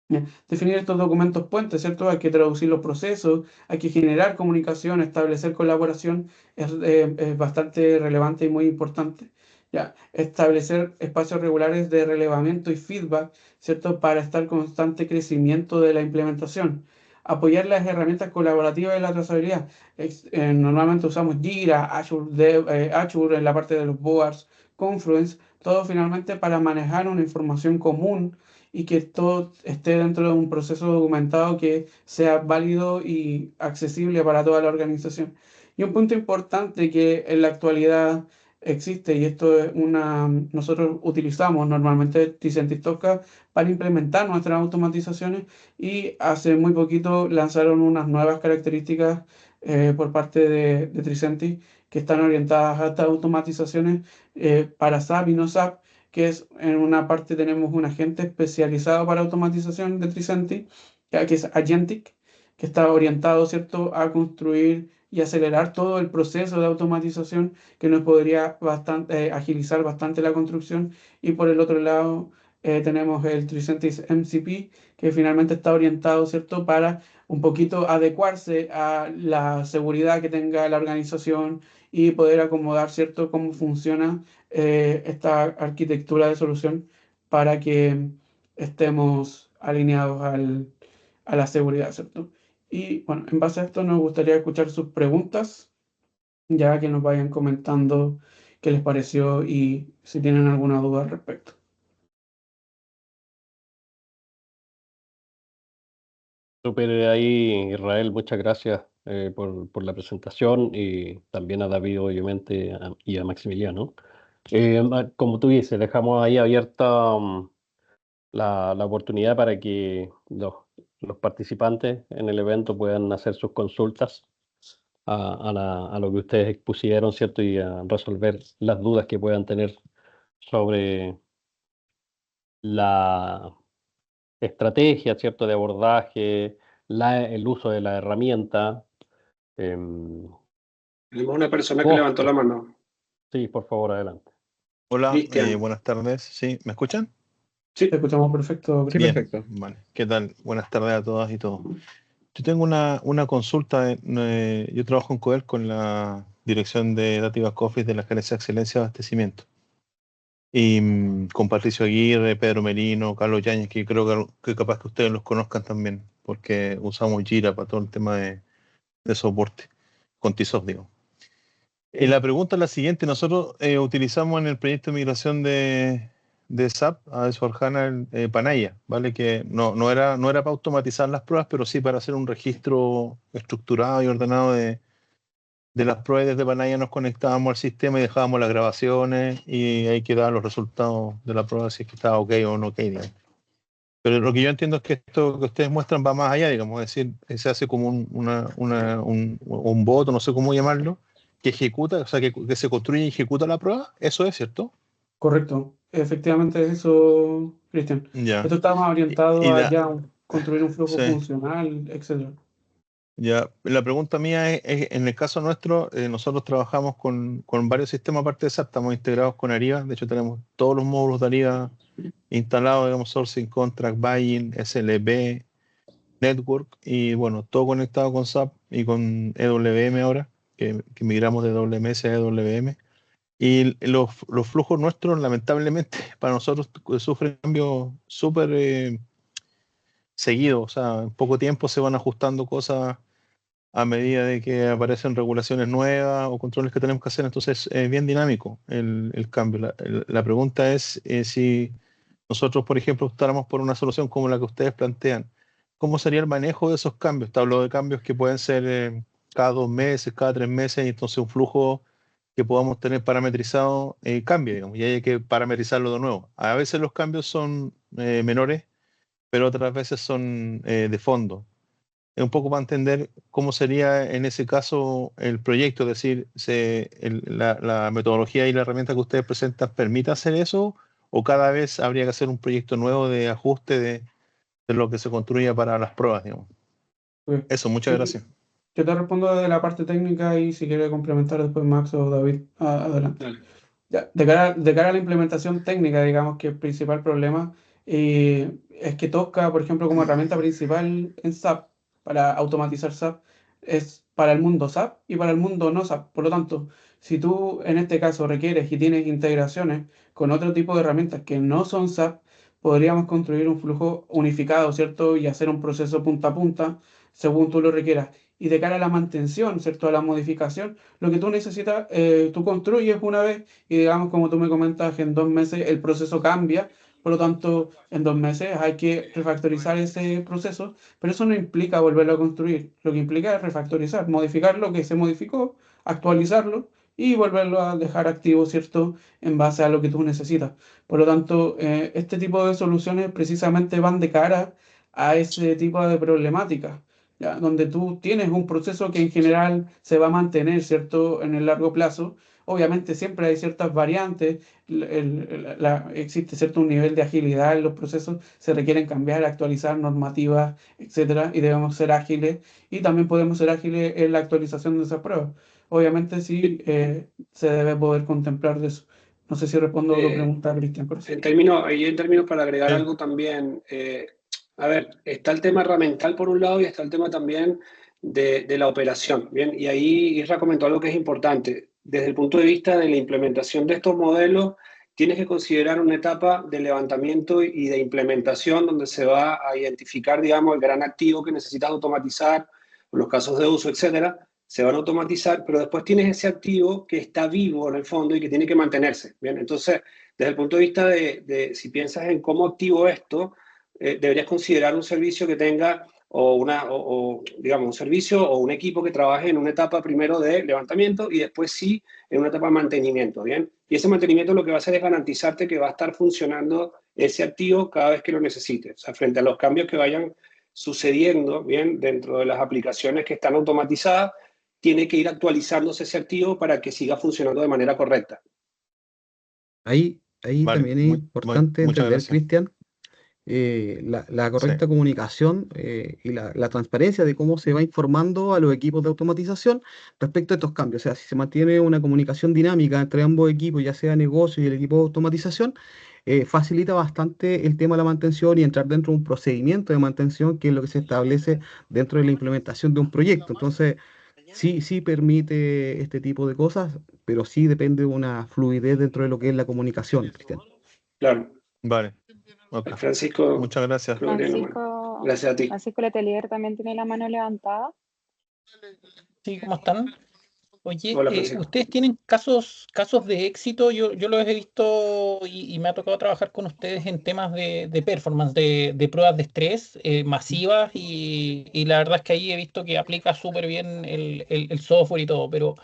¿Ya? Definir estos documentos puentes, ¿cierto? Hay que traducir los procesos, hay que generar comunicación, establecer colaboración, es bastante relevante y muy importante. ¿Ya? Establecer espacios regulares de relevamiento y feedback, ¿cierto? Para estar en constante crecimiento de la implementación. Apoyar las herramientas colaborativas de la trazabilidad. Normalmente usamos Jira, Azure en la parte de los boards, Confluence, todo finalmente para manejar una información común y que todo esté dentro de un proceso documentado que sea válido y accesible para toda la organización. Y un punto importante que en la actualidad existe, y esto es nosotros utilizamos normalmente Tricentis Tosca para implementar nuestras automatizaciones y hace muy poquito lanzaron unas nuevas características por parte de Tricentis que están orientadas a estas automatizaciones para SAP y no SAP, que es en una parte tenemos un agente especializado para automatización de Tricentis, que es Agentic, que está orientado, ¿cierto?, a construir y acelerar todo el proceso de automatización que nos podría agilizar bastante la construcción. Y por el otro lado tenemos el Tricentis MCP, que finalmente está orientado, ¿cierto?, para un poquito adecuarse a la seguridad que tenga la organización y poder acomodar, ¿cierto?, cómo funciona esta arquitectura de solución para que estemos alineados a la seguridad, ¿cierto? Y bueno, en base a esto nos gustaría escuchar sus preguntas, ya que nos vayan comentando qué les pareció y si tienen alguna duda al respecto. Súper ahí, Israel, muchas gracias por la presentación y también a David, obviamente, y a Maximiliano. Como tú dices, dejamos ahí abierta la oportunidad para que los participantes en el evento puedan hacer sus consultas a lo que ustedes expusieron, ¿cierto? Y a resolver las dudas que puedan tener sobre la estrategia, ¿cierto? De abordaje, el uso de la herramienta, Tenemos una persona que levantó la costos. mano. Sí, por favor, adelante. Hola, Cristian. buenas tardes. ¿Sí? ¿Me escuchan? Sí, Te escuchamos perfecto. Sí, Bien, perfecto. vale. ¿Qué tal? Buenas tardes a todas y todos. Yo tengo una consulta. Yo trabajo en CODER con la Dirección de Data y Back Office de la Gerencia de Excelencia de Abastecimiento. Y con Patricio Aguirre, Pedro Merino, Carlos Yáñez, que creo que capaz que ustedes los conozcan también, porque usamos Jira para todo el tema de soporte, con TISOF, digo. Y la pregunta es la siguiente. Nosotros utilizamos en el proyecto de migración de SAP a S/4HANA Panaya, ¿vale? Que no era para automatizar las pruebas, pero sí para hacer un registro estructurado y ordenado de las pruebas. Desde Panaya nos conectábamos al sistema y dejábamos las grabaciones y ahí quedaban los resultados de la prueba, si es que estaba ok o no ok, digamos. Pero lo que yo entiendo es que esto que ustedes muestran va más allá, digamos, es decir, se hace como un bot, no sé cómo llamarlo, que ejecuta, o sea, que se construye y ejecuta la prueba. Eso es cierto. Correcto. Efectivamente es eso, Cristian. Ya. Esto está más orientado Y a la, ya construir un flujo sí, funcional, etcétera. ya. La pregunta mía en el caso nuestro, nosotros trabajamos con varios sistemas aparte de SAP, estamos integrados con Ariba. De hecho, tenemos todos los módulos de Ariba instalados, digamos, Sourcing, Contract, Buying, SLB, Network, y bueno, todo conectado con SAP y con EWM ahora, que migramos de WMS a EWM. Y los flujos nuestros, lamentablemente, para nosotros sufren cambios súper seguidos. O sea, en poco tiempo se van ajustando cosas a medida de que aparecen regulaciones nuevas o controles que tenemos que hacer. Entonces, es bien dinámico el cambio. La pregunta es si nosotros, por ejemplo, optáramos por una solución como la que ustedes plantean, ¿cómo sería el manejo de esos cambios? Te hablo de cambios que pueden ser cada 2 meses, cada 3 meses, y entonces un flujo que podamos tener parametrizado cambia, digamos, y hay que parametrizarlo de nuevo. A veces los cambios son menores, pero otras veces son de fondo. Es un poco para entender cómo sería en ese caso el proyecto, es decir, la metodología y la herramienta que ustedes presentan permite hacer eso, o cada vez habría que hacer un proyecto nuevo de ajuste de lo que se construya para las pruebas, digamos. Pues, Eso, muchas gracias. yo te respondo de la parte técnica y si quiere complementar después Max o David, adelante. dale. Ya, de cara a la implementación técnica, digamos que el principal problema es que Tosca, por ejemplo, como herramienta principal en SAP, para automatizar SAP, es para el mundo SAP y para el mundo no SAP. Por lo tanto, si tú en este caso requieres y tienes integraciones con otro tipo de herramientas que no son SAP, podríamos construir un flujo unificado, ¿cierto? Y hacer un proceso punta a punta según tú lo requieras. Y de cara a la mantención, ¿cierto? A la modificación, lo que tú necesitas, tú construyes una vez y digamos, como tú me comentas, en 2 meses el proceso cambia, por lo tanto, en 2 meses hay que refactorizar ese proceso, pero eso no implica volverlo a construir, lo que implica es refactorizar, modificar lo que se modificó, actualizarlo y volverlo a dejar activo, ¿cierto?, en base a lo que tú necesitas. Por lo tanto, este tipo de soluciones precisamente van de cara a ese tipo de problemáticas. ¿Ya? Donde tú tienes un proceso que en general se va a mantener, ¿cierto?, en el largo plazo. Obviamente siempre hay ciertas variantes, existe cierto un nivel de agilidad en los procesos, se requieren cambiar, actualizar normativas, etcétera, y debemos ser ágiles y también podemos ser ágiles en la actualización de esas pruebas. Obviamente sí se debe poder contemplar de eso. No sé si respondo a tu pregunta, Cristian. En términos para agregar algo también, a ver, está el tema herramental por un lado y está el tema también de la operación, ¿bien? Y ahí Isra comentó algo que es importante. Desde el punto de vista de la implementación de estos modelos, tienes que considerar una etapa de levantamiento y de implementación donde se va a identificar, digamos, el gran activo que necesitas automatizar, los casos de uso, etcétera, se van a automatizar, pero después tienes ese activo que está vivo en el fondo y que tiene que mantenerse, ¿bien? Entonces, desde el punto de vista de si piensas en cómo activo esto, deberías considerar un servicio que tenga digamos, un servicio o un equipo que trabaje en una etapa primero de levantamiento y después sí en una etapa de mantenimiento, ¿bien? Y ese mantenimiento lo que va a hacer es garantizarte que va a estar funcionando ese activo cada vez que lo necesites. O sea, frente a los cambios que vayan sucediendo, ¿bien? Dentro de las aplicaciones que están automatizadas, tiene que ir actualizándose ese activo para que siga funcionando de manera correcta. Ahí Vale, también es importante muchas entender, gracias. Cristian, la Sí, correcta comunicación y la transparencia de cómo se va informando a los equipos de automatización respecto a estos cambios. O sea, si se mantiene una comunicación dinámica entre ambos equipos, ya sea negocio y el equipo de automatización, facilita bastante el tema de la mantención y entrar dentro de un procedimiento de mantención, que es lo que se establece dentro de la implementación de un proyecto. Entonces, sí permite este tipo de cosas, pero sí depende de una fluidez dentro de lo que es la comunicación, Cristian. Claro. vale, ok. Francisco, Muchas gracias. creo que tiene la mano. Gracias a ti. Francisco Letelier también tiene la mano levantada. Sí, ¿cómo están? Oye, Hola, Francisco. ustedes tienen casos de éxito, yo los he visto y me ha tocado trabajar con ustedes en temas de performance, de pruebas de estrés masivas y la verdad es que ahí he visto que aplica súper bien el software y todo, pero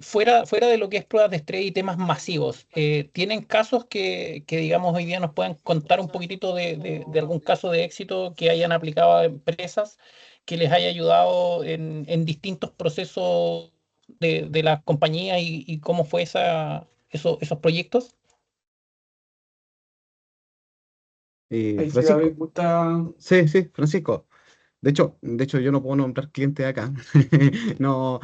fuera de lo que es pruebas de estrés y temas masivos, ¿tienen casos que digamos hoy día nos puedan contar un poquitito de algún caso de éxito que hayan aplicado a empresas que les haya ayudado en distintos procesos de la compañía y cómo fue esos proyectos? Ahí sí, David, Francisco, gusta. sí, Francisco. De hecho, yo no puedo nombrar clientes acá. No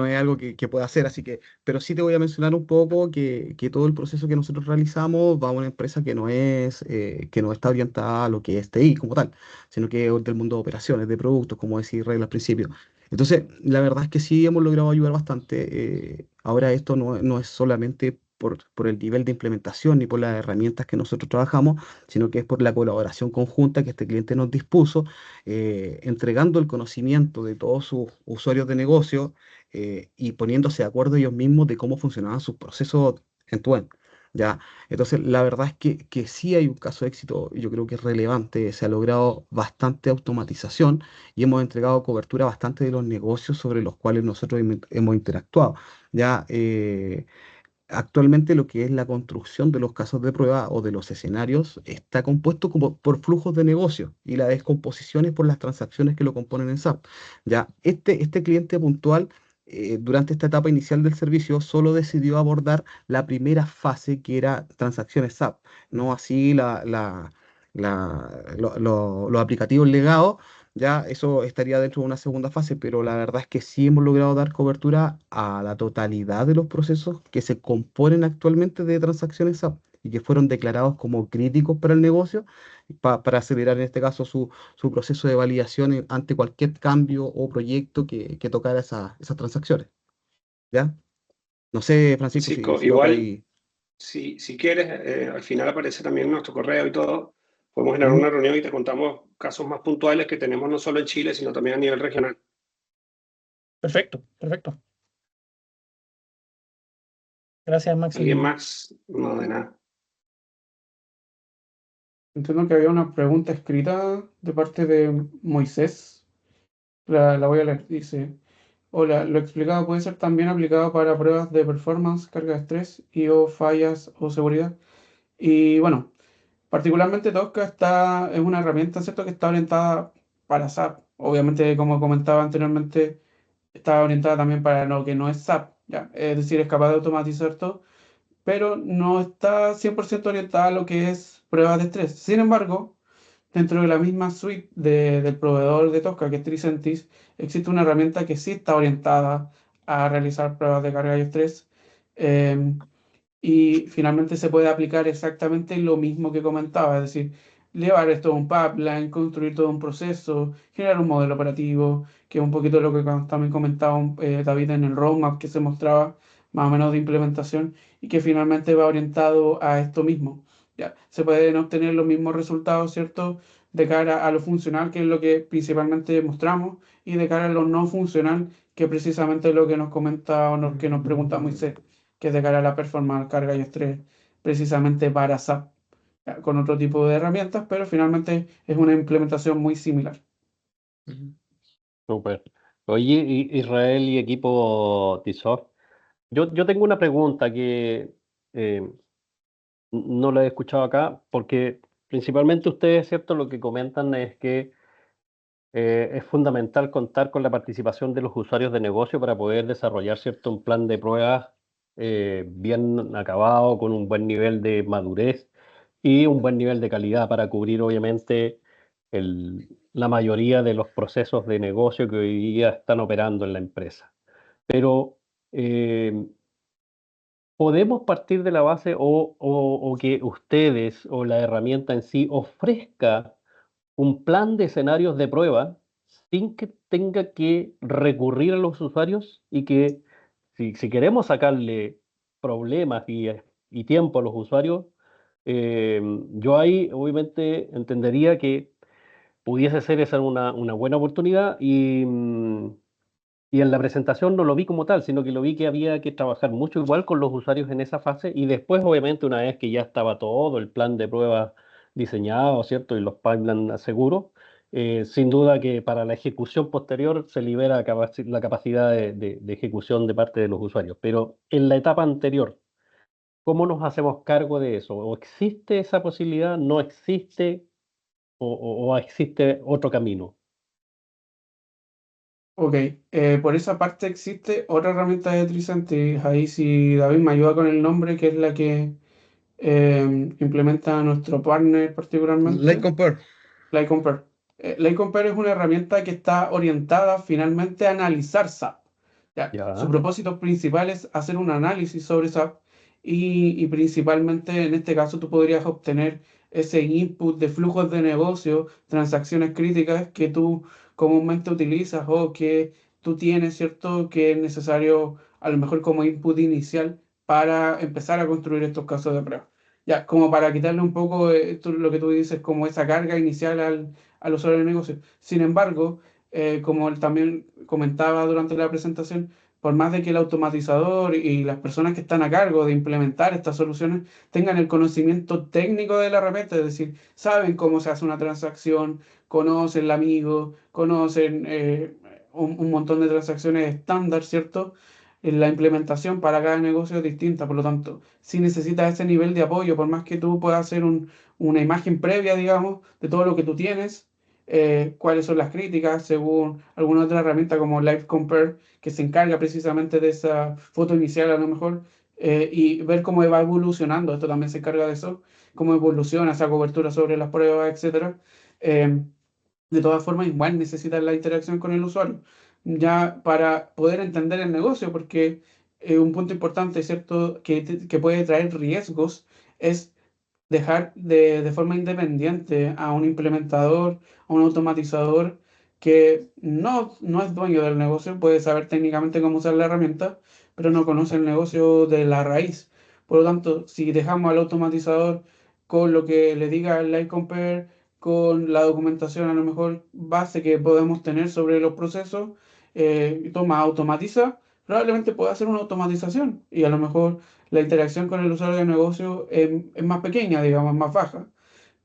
es algo que pueda hacer, así que, pero sí te voy a mencionar un poco que todo el proceso que nosotros realizamos va a una empresa que no está orientada a lo que es TI como tal, sino que es del mundo de operaciones, de productos, como decía Israel al principio. Entonces, la verdad es que sí hemos logrado ayudar bastante. Ahora esto no es solamente por el nivel de implementación ni por las herramientas que nosotros trabajamos, sino que es por la colaboración conjunta que este cliente nos dispuso, entregando el conocimiento de todos sus usuarios de negocio, y poniéndose de acuerdo ellos mismos de cómo funcionaban sus procesos en tu end. ¿Ya? Entonces, la verdad es que sí hay un caso de éxito, yo creo que es relevante, se ha logrado bastante automatización y hemos entregado cobertura bastante de los negocios sobre los cuales nosotros hemos interactuado. ¿Ya? Actualmente lo que es la construcción de los casos de prueba o de los escenarios está compuesto como por flujos de negocio y la descomposición es por las transacciones que lo componen en SAP. Ya, este cliente puntual, durante esta etapa inicial del servicio solo decidió abordar la primera fase, que era transacciones SAP, no así los aplicativos legados. Ya eso estaría dentro de una segunda fase, pero la verdad es que sí hemos logrado dar cobertura a la totalidad de los procesos que se componen actualmente de transacciones SAP y que fueron declarados como críticos para el negocio, para acelerar en este caso su proceso de validación ante cualquier cambio o proyecto que tocara esas transacciones. ¿Ya? No sé, Francisco, Francisco, si va por igual, ahí. si quieres, al final aparece también nuestro correo y todo. Podemos generar Ujú. una reunión y te contamos casos más puntuales que tenemos no solo en Chile, sino también a nivel regional. Perfecto, perfecto. Gracias, ¿Alguien Máximo. más? No, de nada. Entiendo que había una pregunta escrita de parte de Moisés. La voy a leer. Dice: Hola, lo explicado puede ser también aplicado para pruebas de performance, carga de estrés y o fallas o seguridad. Y bueno, particularmente Tosca es una herramienta, ¿cierto?, que está orientada para SAP. Obviamente, como comentaba anteriormente, está orientada también para lo que no es SAP, ¿ya? Es decir, es capaz de automatizar todo, pero no está 100% orientada a lo que es pruebas de estrés. Sin embargo, dentro de la misma suite del proveedor de Tosca, que es Tricentis, existe una herramienta que sí está orientada a realizar pruebas de carga y estrés. Y finalmente se puede aplicar exactamente lo mismo que comentaba, es decir, llevar esto a un pipeline, construir todo un proceso, generar un modelo operativo, que es un poquito lo que también comentaba David en el roadmap que se mostraba más o menos de implementación y que finalmente va orientado a esto mismo. Ya, se pueden obtener los mismos resultados, ¿cierto? De cara a lo funcional, que es lo que principalmente mostramos, y de cara a lo no funcional, que precisamente es lo que nos comenta o que nos pregunta Moisés, que es de cara a la performance, carga y estrés, precisamente para SAP, con otro tipo de herramientas, pero finalmente es una implementación muy similar. Súper. Oye, Israel y equipo Tissot, yo tengo una pregunta que eh, no la he escuchado acá, porque principalmente ustedes, ¿cierto? Lo que comentan es que es fundamental contar con la participación de los usuarios de negocio para poder desarrollar, ¿cierto? Un plan de pruebas bien acabado, con un buen nivel de madurez y un buen nivel de calidad para cubrir, obviamente, la mayoría de los procesos de negocio que hoy día están operando en la empresa. Pero eh, podemos partir de la base o que ustedes o la herramienta en sí ofrezca un plan de escenarios de prueba sin que tenga que recurrir a los usuarios y que si queremos sacarle problemas y tiempo a los usuarios, yo ahí obviamente entendería que pudiese ser esa una buena oportunidad y en la presentación no lo vi como tal, sino que lo vi que había que trabajar mucho igual con los usuarios en esa fase y después, obviamente, una vez que ya estaba todo el plan de pruebas diseñado, ¿cierto? Y los pipelines seguros, sin duda que para la ejecución posterior se libera la capacidad de ejecución de parte de los usuarios. Pero en la etapa anterior, ¿cómo nos hacemos cargo de eso? ¿O existe esa posibilidad? ¿No existe? ¿O existe otro camino? Ok, por esa parte existe otra herramienta de Tricentis. Ahí si David me ayuda con el nombre, que es la que implementa nuestro partner Light particularmente. Compare. Light Compare. Light Compare es una herramienta que está orientada finalmente a analizar SAP. Ya, su Ya, propósito principal es hacer un análisis sobre SAP y principalmente en este caso tú podrías obtener ese input de flujos de negocio, transacciones críticas que tú comúnmente utilizas o que tú tienes, ¿cierto? Que es necesario a lo mejor como input inicial para empezar a construir estos casos de prueba. Ya, como para quitarle un poco lo que tú dices, como esa carga inicial al usuario del negocio. Sin embargo, como él también comentaba durante la presentación, por más de que el automatizador y las personas que están a cargo de implementar estas soluciones tengan el conocimiento técnico de la herramienta, es decir, saben cómo se hace una transacción, conocen el amigo, conocen un montón de transacciones estándar, ¿cierto? La implementación para cada negocio es distinta, por lo tanto, si necesitas ese nivel de apoyo, por más que tú puedas hacer una imagen previa, digamos, de todo lo que tú tienes, cuáles son las críticas según alguna otra herramienta como Live Compare, que se encarga precisamente de esa foto inicial a lo mejor, y ver cómo va evolucionando, esto también se encarga de eso, cómo evoluciona esa cobertura sobre las pruebas, etcétera. Eh, de todas formas, igual necesitas la interacción con el usuario, ya para poder entender el negocio, porque un punto importante, ¿cierto?, que puede traer riesgos es dejar de forma independiente a un implementador, a un automatizador que no es dueño del negocio, puede saber técnicamente cómo usar la herramienta, pero no conoce el negocio de la raíz. Por lo tanto, si dejamos al automatizador con lo que le diga el Live Compare, con la documentación a lo mejor base que podemos tener sobre los procesos, automatiza, probablemente pueda hacer una automatización y a lo mejor la interacción con el usuario de negocio es más pequeña, digamos, más baja,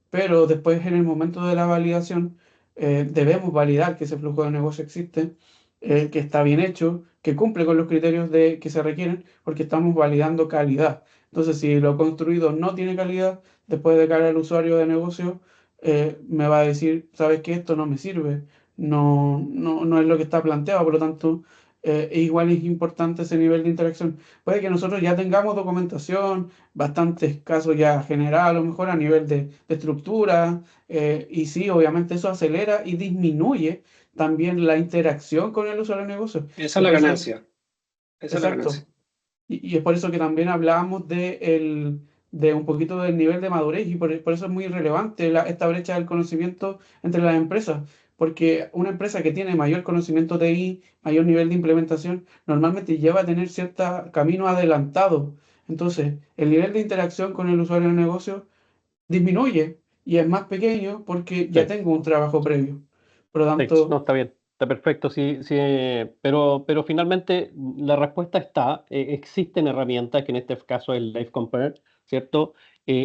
pero después en el momento de la validación debemos validar que ese flujo de negocio existe, que está bien hecho, que cumple con los criterios que se requieren, porque estamos validando calidad. Entonces, si lo construido no tiene calidad, después de cara al usuario de negocio, me va a decir, sabes que esto no me sirve, no es lo que está planteado, por lo tanto, igual es importante ese nivel de interacción. Puede que nosotros ya tengamos documentación, bastantes casos ya generados, a lo mejor a nivel de estructura, y sí, obviamente eso acelera y disminuye también la interacción con el usuario de negocio. Esa es Es la por eso, ganancia. Esa es la ganancia. exacto, y es por eso que también hablábamos de un poquito del nivel de madurez y por eso es muy relevante esta brecha del conocimiento entre las empresas, porque una empresa que tiene mayor conocimiento TI, mayor nivel de implementación, normalmente lleva a tener cierto camino adelantado. Entonces, el nivel de interacción con el usuario del negocio disminuye y es más pequeño porque ya sí. tengo un trabajo previo. Por lo Sí, no, tanto, está bien, está perfecto, sí, sí, pero finalmente la respuesta está, existen herramientas, que en este caso el Live Compare, ¿cierto?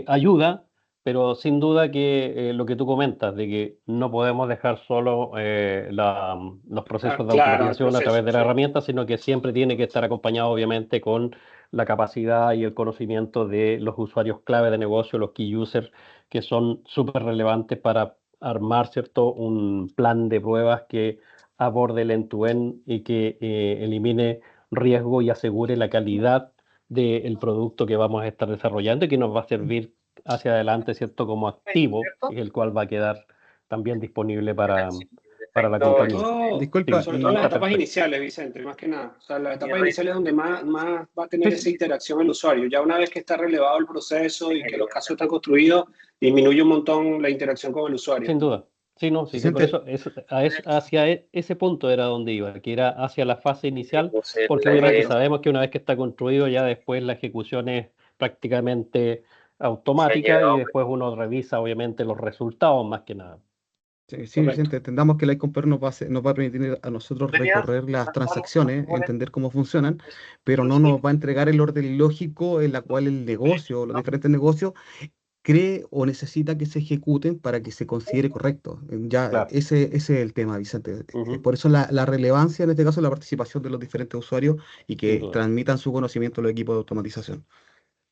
Ayuda, pero sin duda que lo que tú comentas, de que no podemos dejar solo los procesos de Claro, el automatización a través proceso, de la sí. herramienta, sino que siempre tiene que estar acompañado obviamente con la capacidad y el conocimiento de los usuarios clave de negocio, los key users, que son súper relevantes para armar, ¿cierto?, un plan de pruebas que aborde el end-to-end y que elimine riesgo y asegure la calidad del producto que vamos a estar desarrollando y que nos va a servir hacia adelante, ¿cierto?, como activo, el cual va a quedar también disponible para la Sobre compañía. todo, Disculpa, sobre todo en las etapas perfecto. iniciales, Vicente, más que nada. O sea, las etapas iniciales es donde más va a tener esa interacción el usuario. Ya una vez que está relevado el proceso y que los casos están construidos, disminuye un montón la interacción con el usuario. Sin duda. Sí, no, sí, que por Vicente, eso hacia ese punto era donde iba, que era hacia la fase inicial, porque obviamente sabemos que una vez que está construido, ya después la ejecución es prácticamente automática y después uno revisa obviamente los resultados más que nada. sí, Correcto. Vicente, entendamos que el iCompare nos va a permitir a nosotros recorrer las transacciones, entender cómo funcionan, pero no nos va a entregar el orden lógico en la cual el negocio, los diferentes negocios, cree o necesita que se ejecuten para que se considere correcto. Ya, Claro. ese es el tema, Vicente. Ujú. Por eso la relevancia en este caso es la participación de los diferentes usuarios y Sin que duda. transmitan su conocimiento a los equipos de automatización.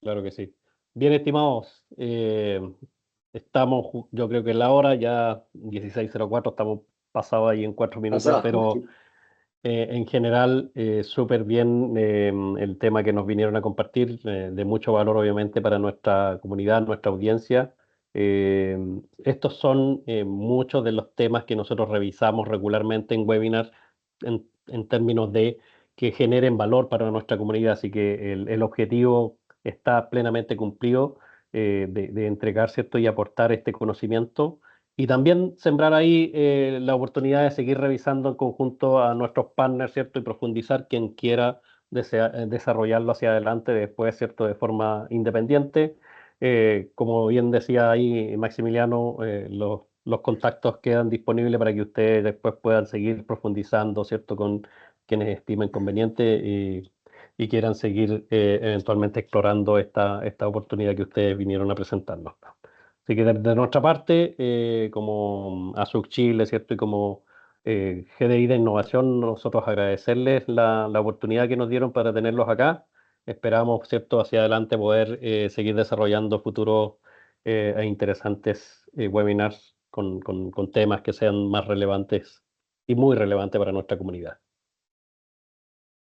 Claro que sí. Bien, estimados, estamos, yo creo que en la hora, ya 16:04, estamos pasados ahí en 4 minutos, Pasado. pero en general, súper bien el tema que nos vinieron a compartir, de mucho valor obviamente para nuestra comunidad, nuestra audiencia. Estos son muchos de los temas que nosotros revisamos regularmente en webinars en términos de que generen valor para nuestra comunidad, así que el objetivo está plenamente cumplido, de entregar, ¿cierto?, y aportar este conocimiento. Y también sembrar ahí la oportunidad de seguir revisando en conjunto a nuestros partners, ¿cierto? Y profundizar quien quiera desarrollarlo hacia adelante después, ¿cierto? De forma independiente. Como bien decía ahí Maximiliano, los contactos quedan disponibles para que ustedes después puedan seguir profundizando, ¿cierto? Con quienes estimen conveniente y quieran seguir eventualmente explorando esta oportunidad que ustedes vinieron a presentarnos. Así que de nuestra parte, como ASUC Chile, ¿cierto? Y como GDI de Innovación, nosotros agradecerles la oportunidad que nos dieron para tenerlos acá. Esperamos, ¿cierto?, hacia adelante poder seguir desarrollando futuros e interesantes webinars con temas que sean más relevantes y muy relevantes para nuestra comunidad.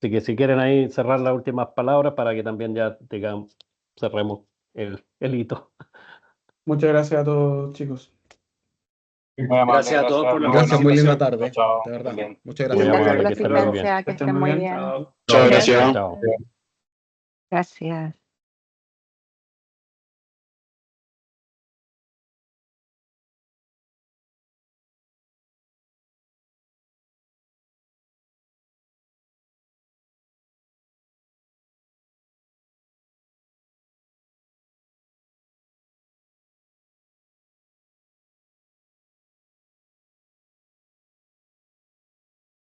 Así que si quieren ahí cerrar las últimas palabras para que también ya cerremos el hito. Muchas gracias a todos, chicos. Gracias a todos por la Gracias, muy linda participación. tarde, de verdad. Muchas Muy gracias. Gracias por amable, la que estén muy bien. asistencia, que Que estén estén muy muy bien. bien. Chao. Muchas gracias. Chao. Gracias.